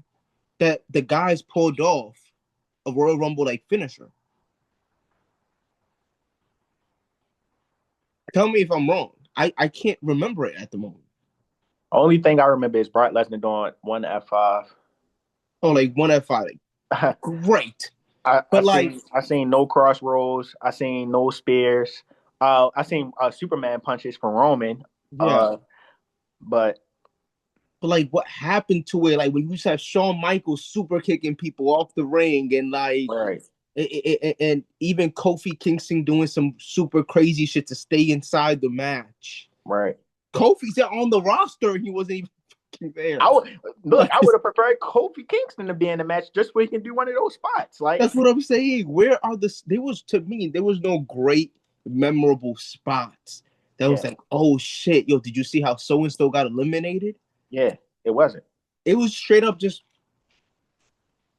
that the guys pulled off a Royal Rumble like finisher. Tell me if I'm wrong. I can't remember it at the moment. Only thing I remember is Brock Lesnar doing one F5. Oh, like one F5. Like, great. I seen no crossroads. I seen no spears. I seen Superman punches from Roman. Yeah. But like, what happened to it? Like, when you used to have Shawn Michaels super kicking people off the ring, and like, and even Kofi Kingston doing some super crazy shit to stay inside the match. Right. Kofi's on the roster, and he wasn't even there. I would have preferred Kofi Kingston to be in the match just so he can do one of those spots. Like, that's what I'm saying. Where are there was no great memorable spots. that was Yeah. like, oh shit, yo, did you see how so and so got eliminated? Yeah, it wasn't. It was straight up just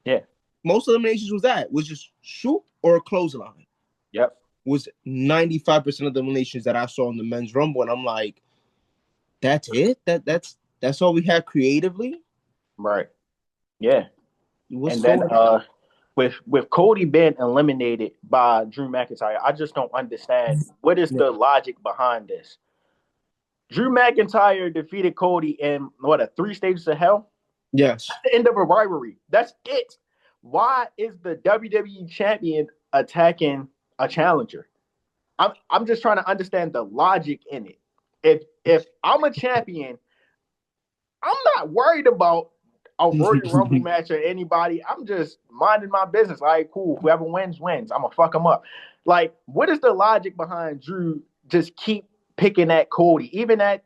Yeah. most eliminations was just shoot or a clothesline. Yep. Was 95% of the eliminations that I saw in the men's rumble, and I'm like, that's it. That's all we had creatively. Right. Yeah. What's And then so with Cody being eliminated by Drew McIntyre, I just don't understand what is the logic behind this. Drew McIntyre defeated Cody in what, 3 stages of hell? yes. That's the end of a rivalry. That's it. Why is the WWE champion attacking a challenger? I'm just trying to understand the logic in it. If I'm a champion, I'm not worried about a Royal Rumble match or anybody. I'm just minding my business. All right, cool. Whoever wins, wins. I'm gonna fuck them up. Like, what is the logic behind Drew just keep picking at Cody, even at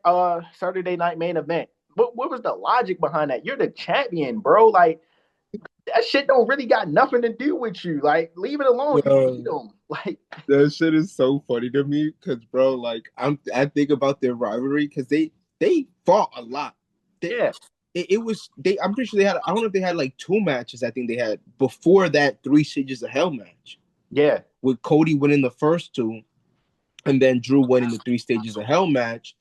Saturday Night Main Event? What was the logic behind that? You're the champion, bro. Like, that shit don't really got nothing to do with you. Like, leave it alone. You beat them. Like, that shit is so funny to me because, bro, like I think about their rivalry because they fought a lot. yeah, It was they. I'm pretty sure they had. I don't know if they had like 2 matches. I think they had before that 3 stages of hell match. yeah, With Cody winning the first 2, and then Drew winning the 3 stages of hell match.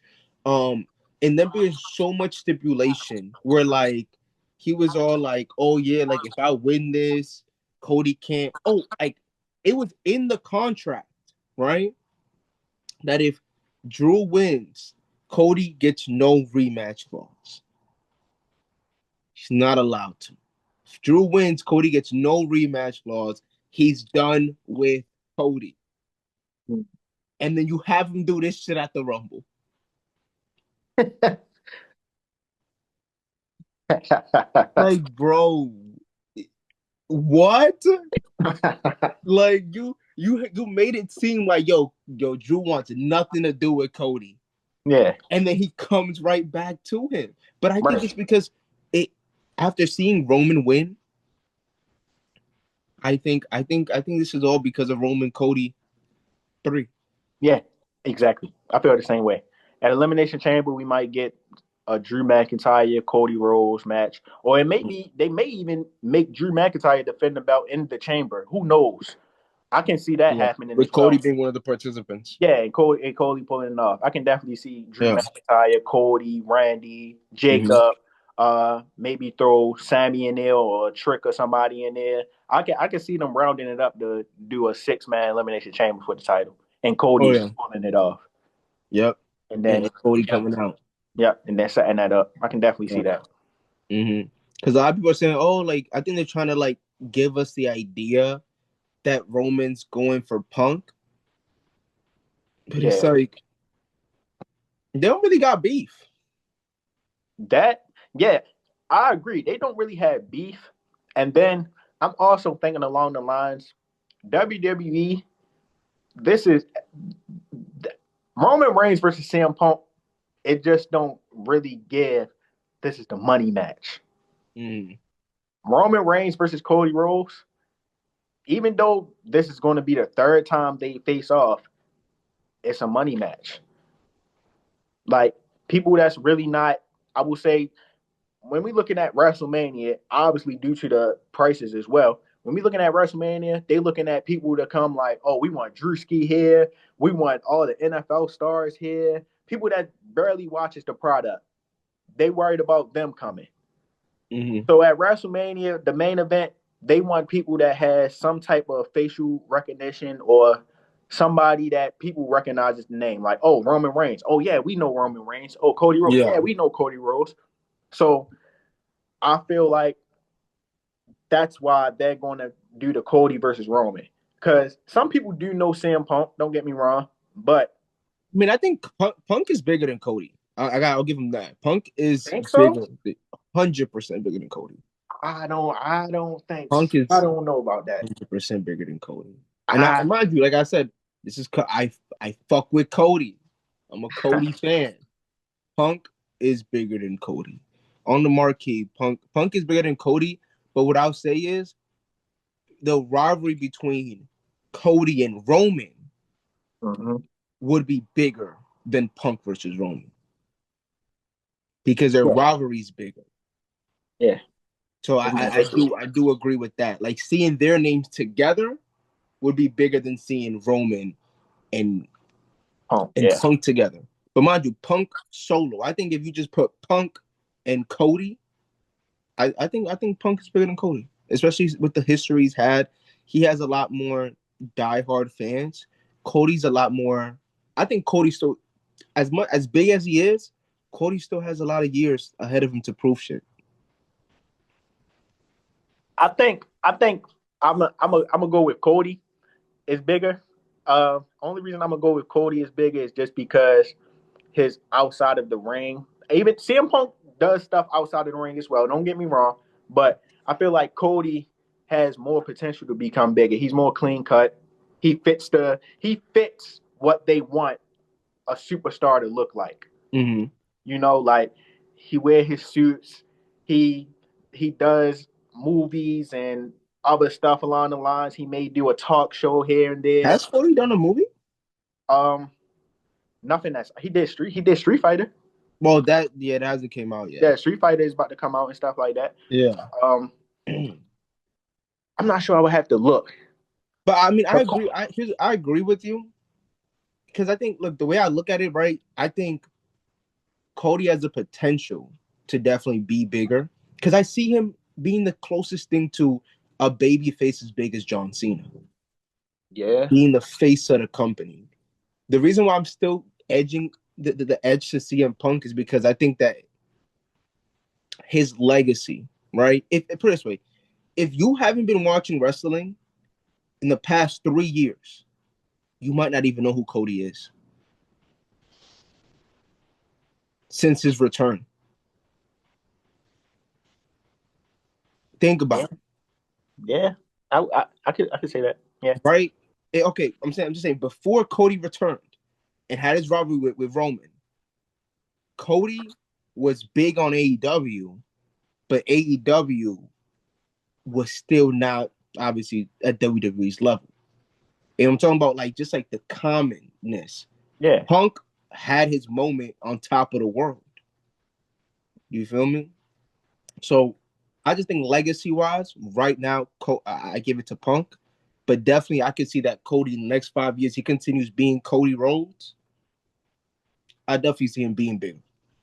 And then there's so much stipulation where like he was all like, oh yeah, like if I win this, Cody can't. Oh, like it was in the contract, right? That if Drew wins, Cody gets no rematch clause. He's not allowed to. If Drew wins, Cody gets no rematch clause. He's done with Cody. And then you have him do this shit at the Rumble. Like, bro, what? Like you made it seem like yo, Drew wants nothing to do with Cody. yeah, And then he comes right back to him. But I think right. it's because after seeing Roman win, I think this is all because of Roman Cody 3. Yeah, exactly. I feel the same way. At Elimination Chamber, we might get a Drew McIntyre, Cody Rhodes match, or it may be they may even make Drew McIntyre defend the belt in the chamber. Who knows? I can see that Yeah. happening With as well. Cody being one of the participants. Yeah, and Cody pulling it off. I can definitely see Drew Yeah. McIntyre, Cody, Randy, Jacob. Maybe throw Sammy in there or a Trick or somebody in there. I can see them rounding it up to do a 6-man elimination chamber for the title, and Cody pulling it off. Yep. And then Cody coming out. Yep, and then setting that up. I can definitely see that. Because a lot of people are saying, oh, like I think they're trying to like give us the idea that Roman's going for Punk. But it's like they don't really got beef. I agree. They don't really have beef. And then I'm also thinking along the lines, WWE, this is Roman Reigns versus CM Punk. It just don't really give. This is the money match. Roman Reigns versus Cody Rhodes. Even though this is going to be the 3rd time they face off, it's a money match. Like, people that's really not, I will say, when we're looking at WrestleMania, obviously due to the prices as well, when we're looking at WrestleMania, they looking at people to come like, oh, we want Drewski here. We want all the NFL stars here. People that barely watches the product. They worried about them coming. So at WrestleMania, the main event, they want people that has some type of facial recognition or somebody that people recognize as the name. Like, oh, Roman Reigns. Oh, yeah, we know Roman Reigns. Oh, Cody Rhodes. Yeah, we know Cody Rhodes. So I feel like that's why they're going to do the Cody versus Roman. Because some people do know CM Punk, don't get me wrong. But I mean, I think Punk is bigger than Cody. I'll give him that. Punk is so? bigger, 100% bigger than Cody. I don't think Punk is I don't know about that. 100% bigger than Cody. And I mind you, like I said, this is I fuck with Cody. I'm a Cody fan. Punk is bigger than Cody. On the marquee, Punk is bigger than Cody. But what I'll say is the rivalry between Cody and Roman would be bigger than Punk versus Roman because their rivalry is bigger. Yeah. So I do agree with that. Like seeing their names together would be bigger than seeing Roman and Punk together. But mind you, Punk solo. I think if you just put Punk and Cody, I think Punk is bigger than Cody, especially with the history he's had. He has a lot more diehard fans. Cody's a lot more. I think Cody still, as big as he is, Cody still has a lot of years ahead of him to prove shit. I think I'm gonna go with Cody. Is bigger. Only reason I'm gonna go with Cody is bigger is just because his outside of the ring. Even CM Punk does stuff outside of the ring as well. Don't get me wrong, but I feel like Cody has more potential to become bigger. He's more clean cut. He fits what they want a superstar to look like. Mm-hmm. You know, like he wear his suits. He does movies and other stuff along the lines. He may do a talk show here and there. Has Cody done a movie? Nothing that's he did Street Fighter. Well, that hasn't came out yet. Yeah, Street Fighter is about to come out and stuff like that. Yeah. I'm not sure I would have to look. But I mean, I agree. I agree with you because I think, look, the way I look at it, right? I think Cody has the potential to definitely be bigger because I see him being the closest thing to a baby face as big as John Cena. Yeah, being the face of the company. The reason why I'm still edging the edge to CM Punk is because I think that his legacy, right? Put it this way, if you haven't been watching wrestling in the past 3 years, you might not even know who Cody is since his return. Think about it. Yeah, I could say that. Yeah, right. Okay, I'm just saying before Cody returned and had his rivalry with Roman, Cody was big on AEW, but AEW was still not obviously at WWE's level. And I'm talking about like just like the commonness. Yeah. Punk had his moment on top of the world. You feel me? So I just think legacy-wise, right now, I give it to Punk. But definitely I could see that Cody in the next 5 years, he continues being Cody Rhodes. I definitely see him being big.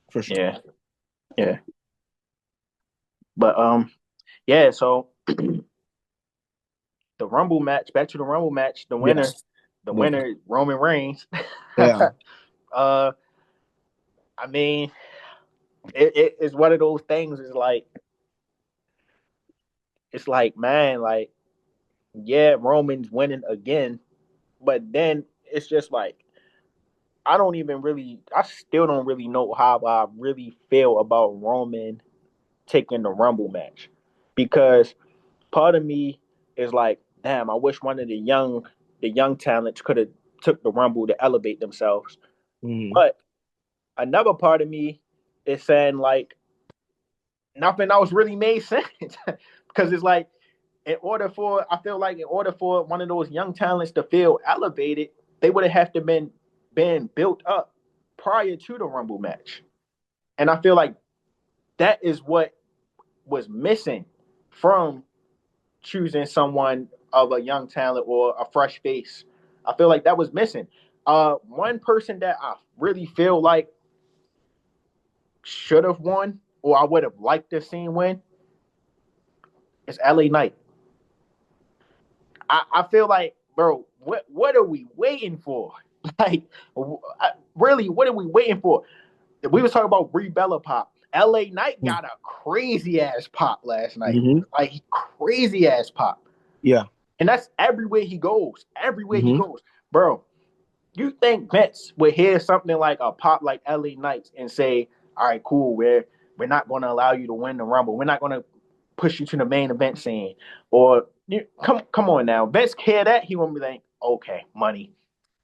For sure. Yeah. Yeah. But yeah, so the Rumble match, back to the Rumble match, the winner, Roman Reigns. Yeah. I mean, it is one of those things. It's like, man, like, yeah, Roman's winning again, but then it's just like I still don't really know how I really feel about Roman taking the Rumble match because part of me is like, damn, I wish one of the young talents could have took the Rumble to elevate themselves. Mm-hmm. But another part of me is saying like nothing else really made sense because it's like in order for one of those young talents to feel elevated, they would have to been built up prior to the Rumble match, and I feel like that is what was missing from choosing someone of a young talent or a fresh face. I feel like that was missing. One person that I really feel like should have won, or I would have liked to see win, is LA Knight. I feel like, bro, what are we waiting for? Like, really, what are we waiting for? We was talking about Brie Bella pop. LA Knight got a crazy ass pop last night. Mm-hmm. Like crazy ass pop. Yeah. And that's everywhere he goes. Everywhere he goes. Bro, you think Vince would hear something like a pop like LA Knights and say, all right, cool, we're not going to allow you to win the Rumble. We're not going to push you to the main event scene. Or come on now. Vince hear that, he won't be like, okay, money.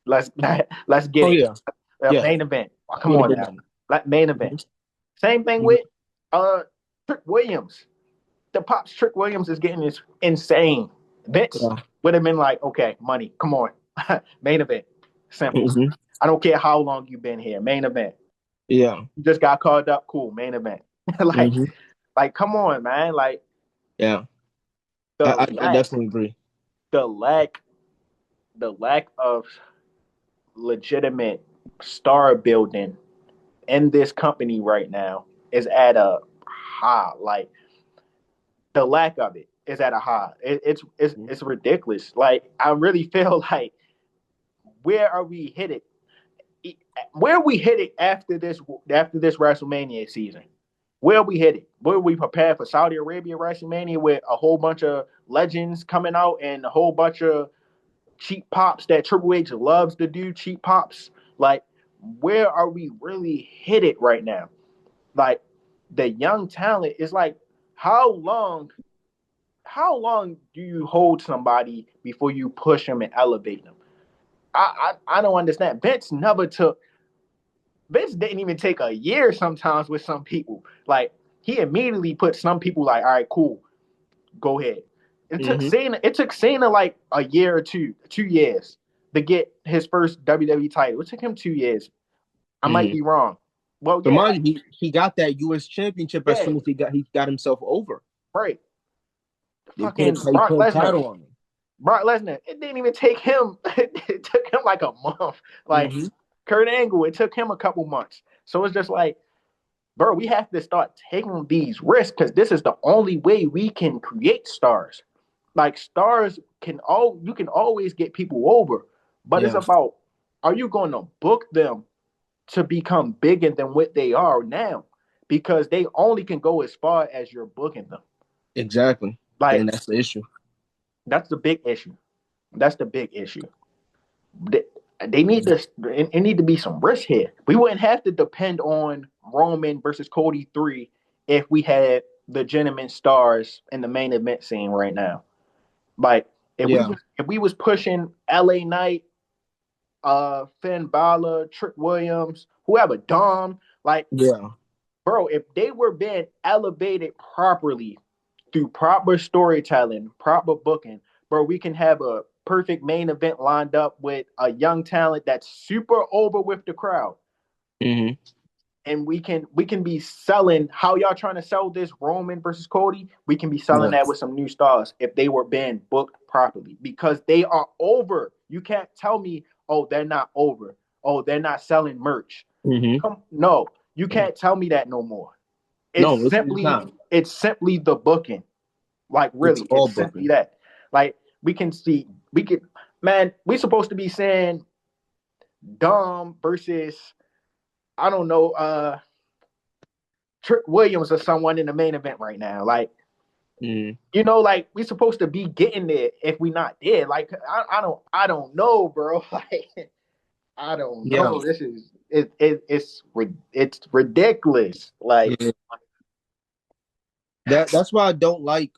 Let's get it. Yeah. Main event. Oh, come on now. Like main event. Same thing with Trick Williams. The pops Trick Williams is getting is insane. Vince would have been like, okay, money, come on. Main event. Simple. I don't care how long you've been here. Main event. Yeah. You just got called up. Cool. Main event. like, Hmm. like, come on, man. Like Yeah. the I lack, definitely agree. the lack, the lack of legitimate star building in this company right now is at a high. Like the lack of it is at a high. It's ridiculous. Like I really feel like where are we headed? Where are we headed after this WrestleMania season? Where are we headed? Where are we prepared for Saudi Arabia WrestleMania with a whole bunch of legends coming out and a whole bunch of cheap pops that Triple H loves to do cheap pops? Like, where are we really headed right now? Like, the young talent is like, how long? How long do you hold somebody before you push them and elevate them? I don't understand. Vince didn't even take a year sometimes with some people. Like he immediately put some people like, all right, cool, go ahead. It took Cena like a year or 2 years to get his first WWE title. It took him 2 years. I might Hmm. be wrong. Well, But yeah, mind you, he got that U.S. championship as yeah, soon as he got himself over. right. They put Fucking he Brock put a Lesnar. title on him. Brock Lesnar. It didn't even take him. It took him like a month. Like Hmm. Kurt Angle, it took him a couple months. So it's just like, bro, we have to start taking these risks because this is the only way we can create stars. Like stars you can always get people over, but it's Yeah, about, are you going to book them to become bigger than what they are now? Because they only can go as far as you're booking them. exactly. Like And that's the issue. that's the big issue. That's the big issue. They, they need to. It need to be some risk here. We wouldn't have to depend on Roman versus Cody 3 if we had legitimate stars in the main event scene right now. Like Yeah, if we was pushing LA Knight, Finn Balor, Trick Williams, whoever, Dom, like yeah, bro, if they were being elevated properly through proper storytelling, proper booking, bro, we can have a perfect main event lined up with a young talent that's super over with the crowd. hmm, And we can be selling how y'all trying to sell this Roman versus Cody. We can be selling yeah, that with some new stars if they were being booked properly because they are over. You can't tell me, oh, they're not over. Oh, they're not selling merch. hmm. No, you can't tell me that no more. It's No, it's simply not. it's simply the booking. Like It's really, all it's simply booking. that. Like we could man, we supposed to be saying Dom versus I don't know, Trick Williams or someone in the main event right now. Like, Mm. like we supposed to be getting there if we not there. Like, I don't know, bro. Like, I don't Yeah, know. This is it's ridiculous. Like, yeah. That's why I don't like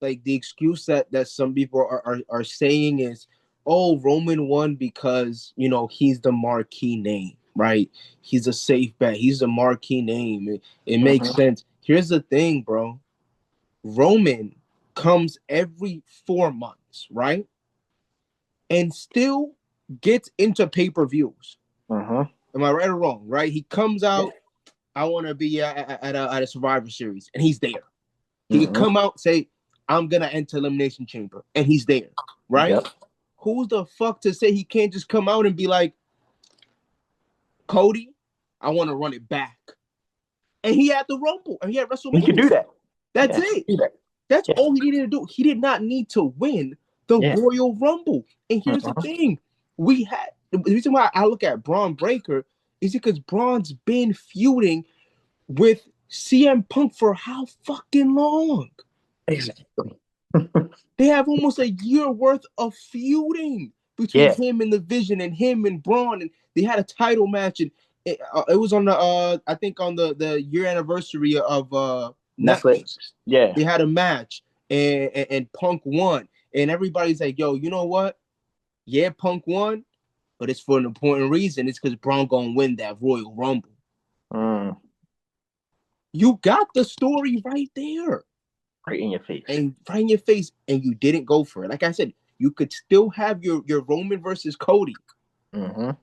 the excuse that some people are saying is, oh, Roman won because he's the marquee name, right? He's a safe bet. He's a marquee name. It makes mhm. sense. Here's the thing, bro. Roman comes every 4 months, right? And still gets into pay-per-views. Mhm. Am I right or wrong? Right? He comes Yeah. out. I want to be at a Survivor Series, and he's there. He could Mhm. come out say, "I'm gonna enter Elimination Chamber," and he's there, right? Yep. Who's the fuck to say he can't just come out and be like, "Cody, I want to run it back," and he had the Rumble and he had He can WrestleMania. do that. That's Yeah. He it. can do that. That's Yeah. all he needed to do. He did not need to win the Yeah. Royal Rumble. And here's the Mhm. thing: the reason why I look at Braun Breaker is because Braun's been feuding with CM Punk for how fucking long? Exactly. They have almost a year worth of feuding between Yeah. him and the Vision and him and Braun, and they had a title match, and it was on the I think on the year anniversary of Netflix. Netflix. Yeah. They had a match, and Punk won, and everybody's like, "Yo, you know what? Yeah, Punk won, but it's for an important reason. It's because Braun gonna win that Royal Rumble." Mm. You got the story right there. Right in your face. And right in your face, and you didn't go for it. Like I said, you could still have your Roman versus Cody, Mhm.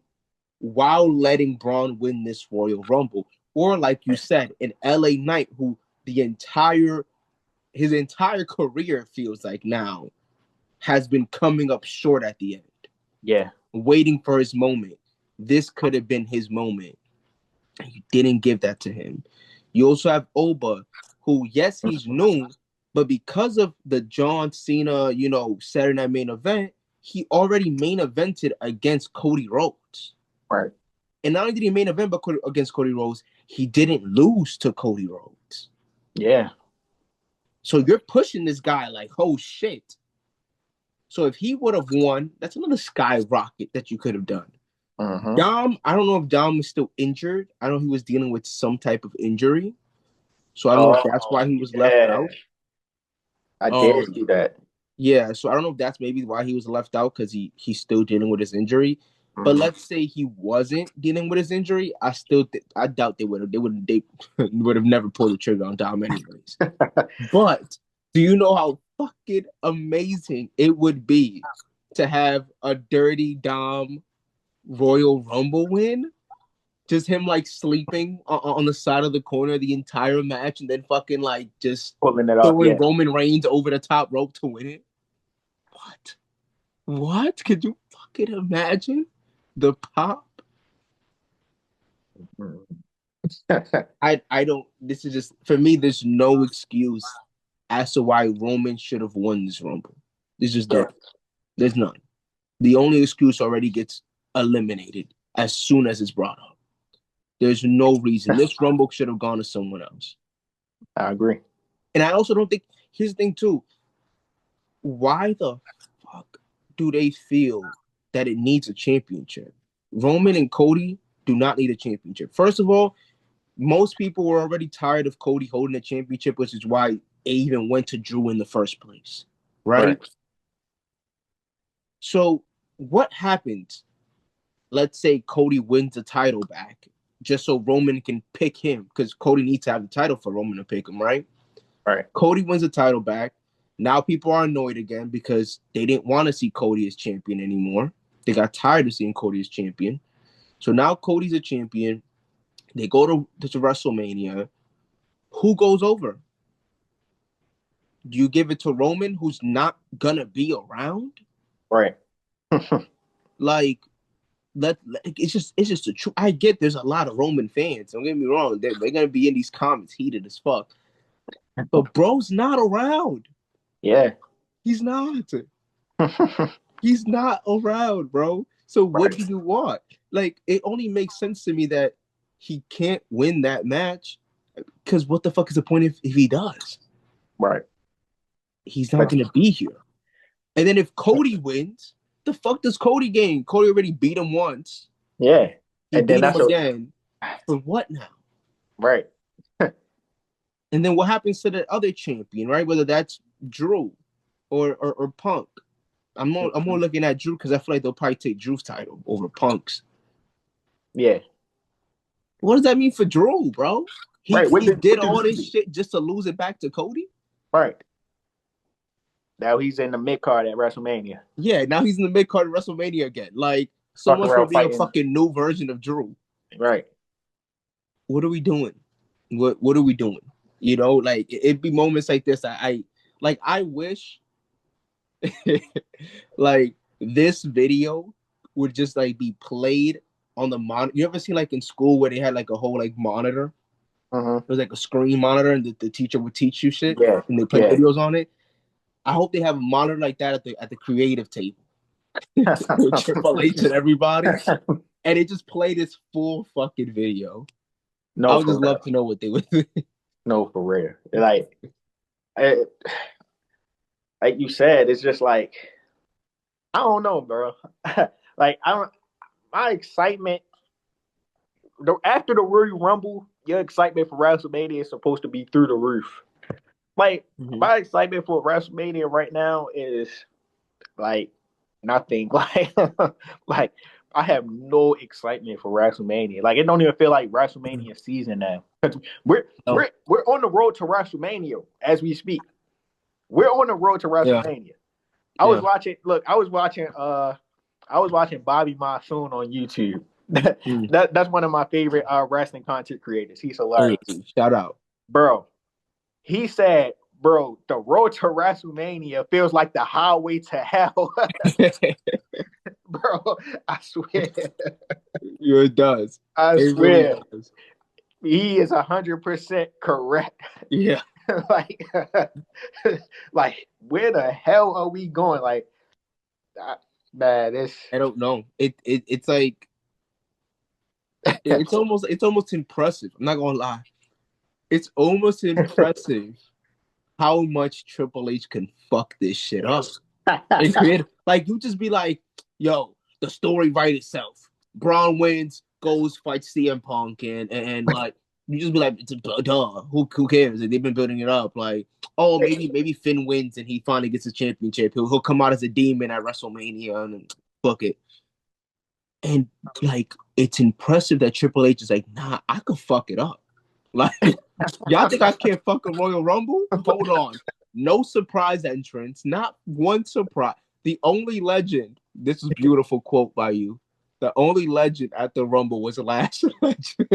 while letting Braun win this Royal Rumble. Or like you said, an LA Knight who his entire career feels like now has been coming up short at the end. Yeah. Waiting for his moment. This could have been his moment. And you didn't give that to him. You also have Oba, who, yes, he's new, but because of the John Cena, Saturday Night Main Event, he already main evented against Cody Rhodes. Right. And not only did he main event against Cody Rhodes, he didn't lose to Cody Rhodes. Yeah. So you're pushing this guy like, oh shit. So if he would have won, that's another skyrocket that you could have done. Dom, I don't know if Dom was still injured. I know he was dealing with some type of injury. So I don't know if that's why he was left out. I did see that. Yeah, so I don't know if that's maybe why he was left out, because he's still dealing with his injury. But let's say he wasn't dealing with his injury, I doubt they would have never pulled the trigger on Dom anyways. But do you know how fucking amazing it would be to have a dirty Dom Royal Rumble win? Just him like sleeping on the side of the corner the entire match, and then fucking like just pulling it up, throwing Roman Reigns over the top rope to win it. What? Could you fucking imagine the pop? I don't. This is just, for me, there's no excuse as to why Roman should have won this Rumble. There's just none. There's none. The only excuse already gets eliminated as soon as it's brought up. There's no reason. This Rumble should have gone to someone else. I agree. And I also don't think, here's the thing too. Why the fuck do they feel that it needs a championship? Roman and Cody do not need a championship. First of all, most people were already tired of Cody holding a championship, which is why they even went to Drew in the first place. Right? So what happens? Let's say Cody wins the title back, just so Roman can pick him, because Cody needs to have the title for Roman to pick him, right? Right. Cody wins the title back. Now people are annoyed again because they didn't want to see Cody as champion anymore. They got tired of seeing Cody as champion. So now Cody's a champion. They go to WrestleMania. Who goes over? Do you give it to Roman, who's not gonna be around? Right. Like, it's just the truth. I get there's a lot of Roman fans. Don't get me wrong. They're gonna be in these comments heated as fuck. But bro's not around. Yeah. He's not. He's not around, bro. So what do you want? Like, it only makes sense to me that he can't win that match, because what the fuck is the point if he does? Right. He's not going to be here. And then if Cody wins, the fuck does Cody gain? Cody already beat him once. Yeah. He beat him again. For what now? Right. And then what happens to the other champion, right? Whether that's Drew or Punk. I'm more looking at Drew because I feel like they'll probably take Drew's title over Punk's. Yeah. What does that mean for Drew, bro? He did all this shit just to lose it back to Cody? Right. Now he's in the mid-card at WrestleMania. Yeah, now he's in the mid-card at WrestleMania again. Like, so much for being a fucking new version of Drew. Right. What are we doing? What are we doing? You know, like, it'd be moments like this. I wish like this video would just like be played on the monitor. You ever see like in school where they had like a whole like monitor? It was like a screen monitor, and the teacher would teach you shit, and they play videos on it. I hope they have a monitor like that at the creative table with Triple H and everybody, and it just played this full fucking video. No, I would just love to know what they would do. No, for real. Like you said, it's just like, I don't know, bro. Like, my excitement after the Royal Rumble, your excitement for WrestleMania is supposed to be through the roof. Like, my excitement for WrestleMania right now is like nothing. Like I have no excitement for WrestleMania. Like, it don't even feel like WrestleMania season now. We're on the road to WrestleMania as we speak. We're on the road to WrestleMania. Yeah. I was watching Bobby Monsoon on YouTube. That's one of my favorite wrestling content creators. He's hilarious. Hey, shout out. Bro, he said, bro, the road to WrestleMania feels like the highway to hell. Bro, I swear. Yeah, it does. I It really swear. does. He is 100% correct. Yeah. like, like, where the hell are we going? Like, man, it's I don't know. It's like it's almost impressive. I'm not gonna lie. It's almost impressive how much Triple H can fuck this shit up. Like you just be like, yo, the story write itself. Braun wins, goes fights CM Punk, and like you just be like, duh, who cares? Like, they've been building it up. Like, oh, maybe Finn wins and he finally gets a championship. He'll come out as a demon at WrestleMania and fuck it. And like, it's impressive that Triple H is like, nah, I could fuck it up. Like, y'all think I can't fuck a Royal Rumble? Hold on. No surprise entrance. Not one surprise. The only legend, this is a beautiful quote by you. The only legend at the Rumble was Lash Legend.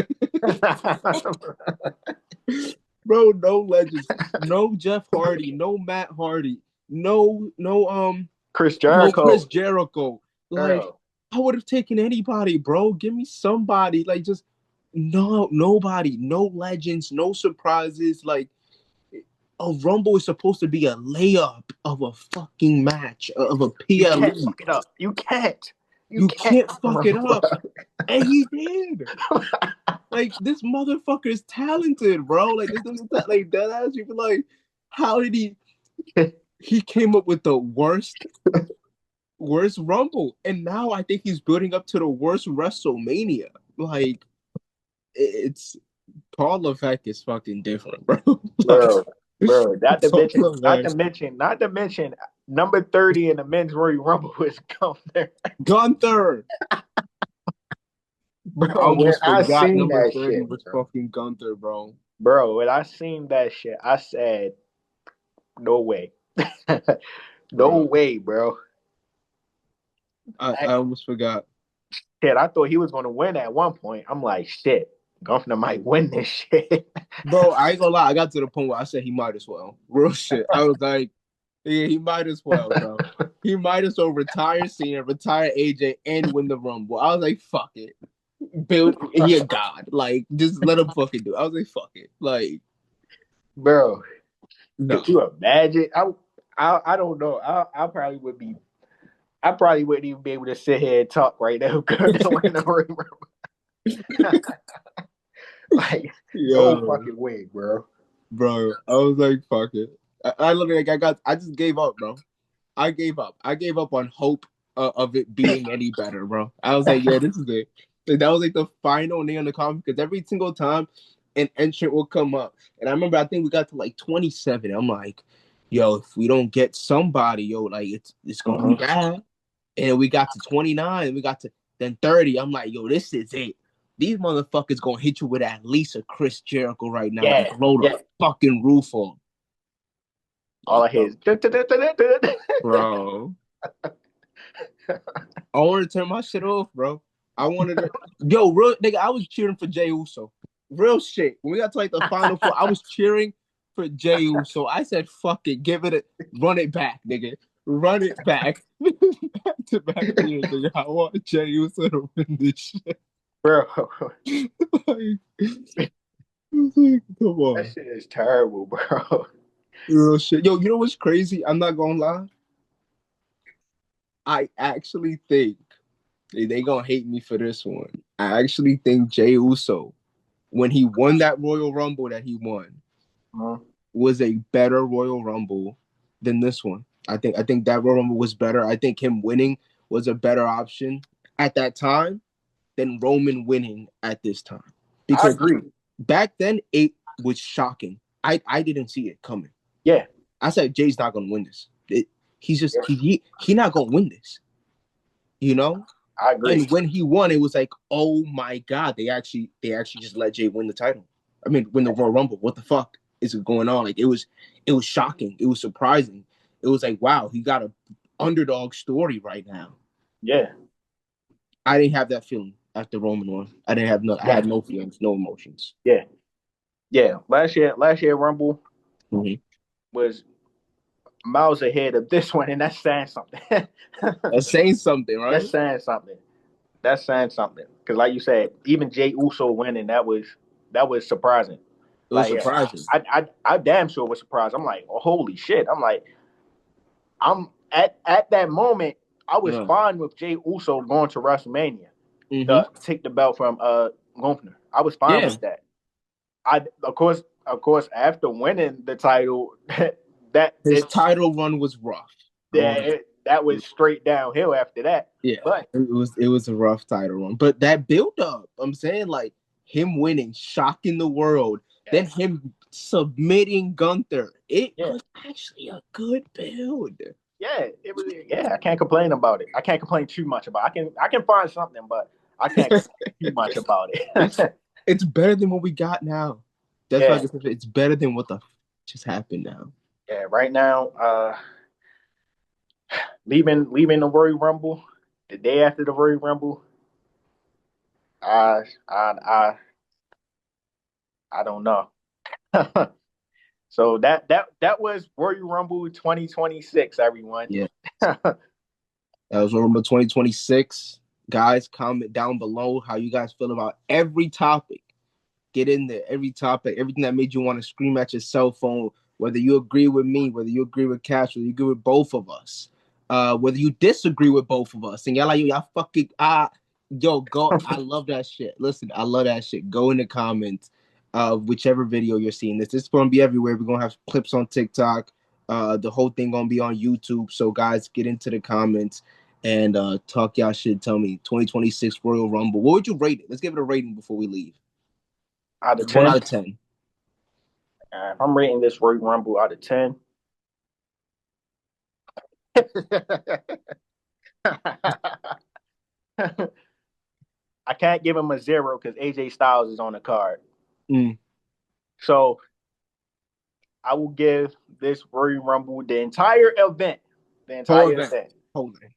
Bro, no legends. No Jeff Hardy. No Matt Hardy. No Chris no Jericho. Chris Jericho. Like, Girl. I would have taken anybody, bro. Give me somebody. Like, just nobody. No legends. No surprises. Like, a Rumble is supposed to be a layup of a fucking match, of a You can't PLE. fuck it up. You can't. You can't fuck it up. And he did. Like, this motherfucker is talented, bro. Like, this is like that ass. You be like, how did he came up with the worst Rumble, and now I think he's building up to the worst WrestleMania. Like, it's Paul Levesque is fucking different, bro. Bro, not to mention, number 30 in the men's Royal Rumble is Gunther. Bro, I almost when I forgot seen number that 30 shit, was bro. fucking Gunther, bro. Bro, when I seen that shit, I said, no way. No Bro. way, bro. I almost forgot. Shit, I thought he was going to win at one point. I'm like, shit, Gunther might win this shit. Bro, I ain't gonna lie. I got to the point where I said he might as well. Real shit. I was like, yeah, he might as well, bro. He might as well retire Cena, retire AJ, and win the Rumble. I was like, fuck it. Build, he a god. Like, just let him fucking do it. I was like, fuck it. Like, Bro, no. could you imagine? I don't know. I probably would be. I probably wouldn't even be able to sit here and talk right now. Like, no fucking way, bro. Bro, I was like, fuck it. I literally, like, I just gave up, bro. I gave up. I gave up on hope of it being any better, bro. I was like, yeah, this is it. Like, that was like the final nail in the coffin, because every single time an entrant will come up, and I remember, I think we got to like 27. I'm like, yo, if we don't get somebody, yo, like, it's gonna be bad. And we got to 29, we got to then 30. I'm like, yo, this is it. These motherfuckers gonna hit you with at least a Chris Jericho right now and blow the fucking roof on. All I hear is bro. I wanted to turn my shit off, bro. I wanted to, yo, real nigga. I was cheering for Jey Uso. Real shit. When we got to like the final four, I was cheering for Jey Uso. I said, "Fuck it, run it back, nigga, run it back." Back to back years, nigga. I want Jey Uso to win this shit, bro. Like, come on, that shit is terrible, bro. Real shit. Yo, you know what's crazy? I'm not gonna lie. I actually think they gonna hate me for this one. I actually think Jey Uso, when he won that Royal Rumble that he won, was a better Royal Rumble than this one. I think that Royal Rumble was better. I think him winning was a better option at that time than Roman winning at this time. Because I agree. Back then, it was shocking. I didn't see it coming. Yeah. I said, Jay's not gonna win this. He's just he not gonna win this. You know? I agree. And when he won, it was like, oh my God, they actually just let Jay win the title. I mean, win the Royal Rumble. What the fuck is going on? Like, it was shocking. It was surprising. It was like, wow, he got a underdog story right now. Yeah. I didn't have that feeling. after Roman won. I had no feelings, no emotions. Yeah, yeah. Last year Rumble Mm-hmm. was miles ahead of this one, and that's saying something. That's saying something, That's right? saying something. That's saying something. Because, like you said, even Jay Uso winning, that was surprising. It was Like, surprising. I damn sure was surprised. I'm like, oh, holy shit! I'm like, I'm at that moment, I was Yeah. fine with Jay Uso going to WrestleMania Mm-hmm. to take the belt from Gunther. I was fine Yeah. with that. I of course after winning the title, that His it title run was rough. that was straight downhill after that. Yeah, But it was a rough title run, but that build up, I'm saying, like him winning, shocking the world, then him submitting Gunther, it yeah, was actually a good build. yeah, it was. Yeah, I can't complain about it. I can't complain too much about it. I can find something, but I can't complain too much about it. It's better than what we got now. That's why I Yeah, just said it's better than what the just happened now. yeah. Right now, leaving the Royal Rumble the day after the Royal Rumble. I I I I don't know. So that was Royal Rumble 2026, everyone. Yeah, that was November 2026. Guys, comment down below how you guys feel about every topic. Get in there, every topic, everything that made you want to scream at your cell phone, whether you agree with me, whether you agree with Cash, whether you agree with both of us, whether you disagree with both of us, and y'all fucking yo, go. I love that shit. Listen, I love that shit. Go in the comments of whichever video you're seeing. This is gonna be everywhere. We're gonna have clips on TikTok. The whole thing gonna be on YouTube. So guys, get into the comments and talk y'all shit. Tell me 2026 Royal Rumble. What would you rate it? Let's give it a rating before we leave. Out of 1 10, out of 10. if I'm rating this Royal Rumble out of 10. I can't give him a 0 because AJ Styles is on the card. Mm. So I will give this Royal Rumble the entire event. The Whole entire event. event. Whole event.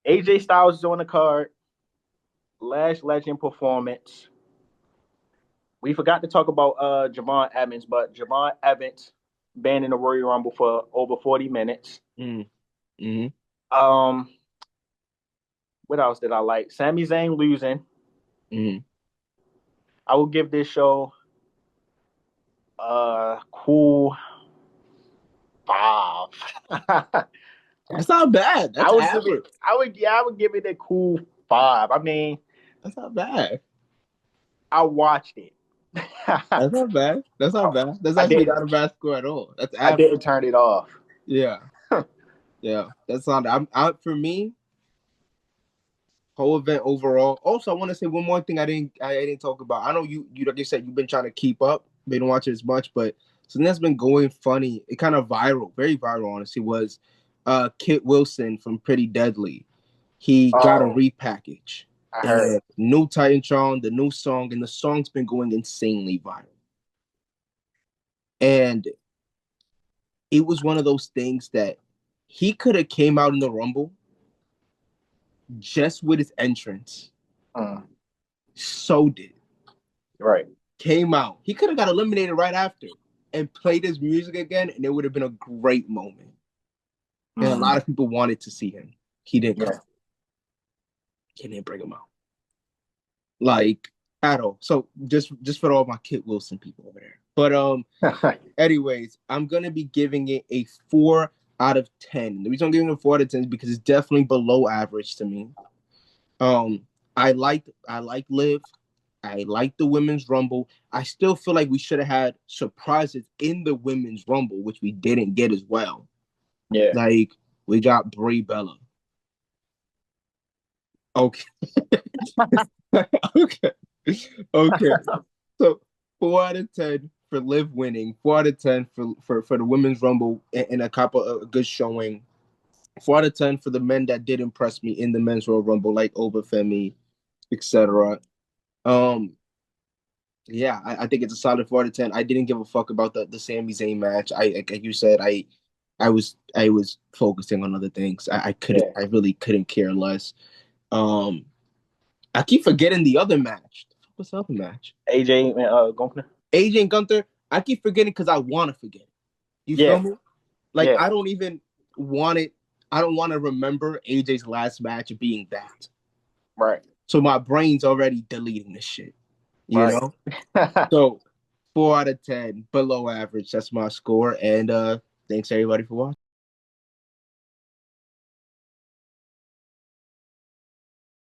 AJ Styles is on the card. Last Legend performance. We forgot to talk about Javon Evans, but Javon Evans been in the Royal Rumble for over 40 minutes. Mm. Mm-hmm. Um, what else did I like? Sami Zayn losing. Mm-hmm. I will give this show a cool 5. That's not bad. That's average. I would give it a cool 5. I mean, That's not bad. I watched it. That's not bad. That's not bad. That's I actually didn't not a bad score at all. That's I average. didn't turn it off. Yeah. Yeah. That's not. I'm out for me. Whole event overall. Also, I want to say one more thing I didn't talk about. I know you like you said you've been trying to keep up. They don't watch it as much, but something that's been going funny, it kind of viral, very viral, honestly, was Kit Wilson from Pretty Deadly. He got a Oh, repackage. I heard. And new Titantron, the new song, and the song's been going insanely viral. And it was one of those things that he could have came out in the Rumble just with his entrance. So did. Right. Came out. He could have got eliminated right after and played his music again, and it would have been a great moment. And a lot of people wanted to see him. He didn't come. He didn't bring him out. Like at all. So just for all my Kit Wilson people over there. But anyways, I'm gonna be giving it a 4 out of 10. The reason I'm giving it a 4 out of 10 is because it's definitely below average to me. I like Liv. I like the women's rumble. I still feel like we should have had surprises in the women's rumble, which we didn't get as well. Yeah. Like we got Brie Bella. Okay. Okay. Okay. So 4 out of 10 for Liv winning. 4 out of 10 for the women's rumble and a couple of good showing. 4 out of 10 for the men that did impress me in the men's Royal Rumble, like Obafemi, etc. Yeah, I think it's a solid 4 out of 10. I didn't give a fuck about the Sami Zayn match. Like you said, I was focusing on other things. I couldn't, Yeah. I really couldn't care less. I keep forgetting the other match. What's the other match? AJ and Gunther. AJ and Gunther. I keep forgetting because I want to forget. You Yeah. feel me? Like, Yeah. I don't even want it. I don't want to remember AJ's last match being that. Right. So my brain's already deleting this shit. You Right. know? So 4 out of 10, below average. That's my score. And thanks everybody for watching.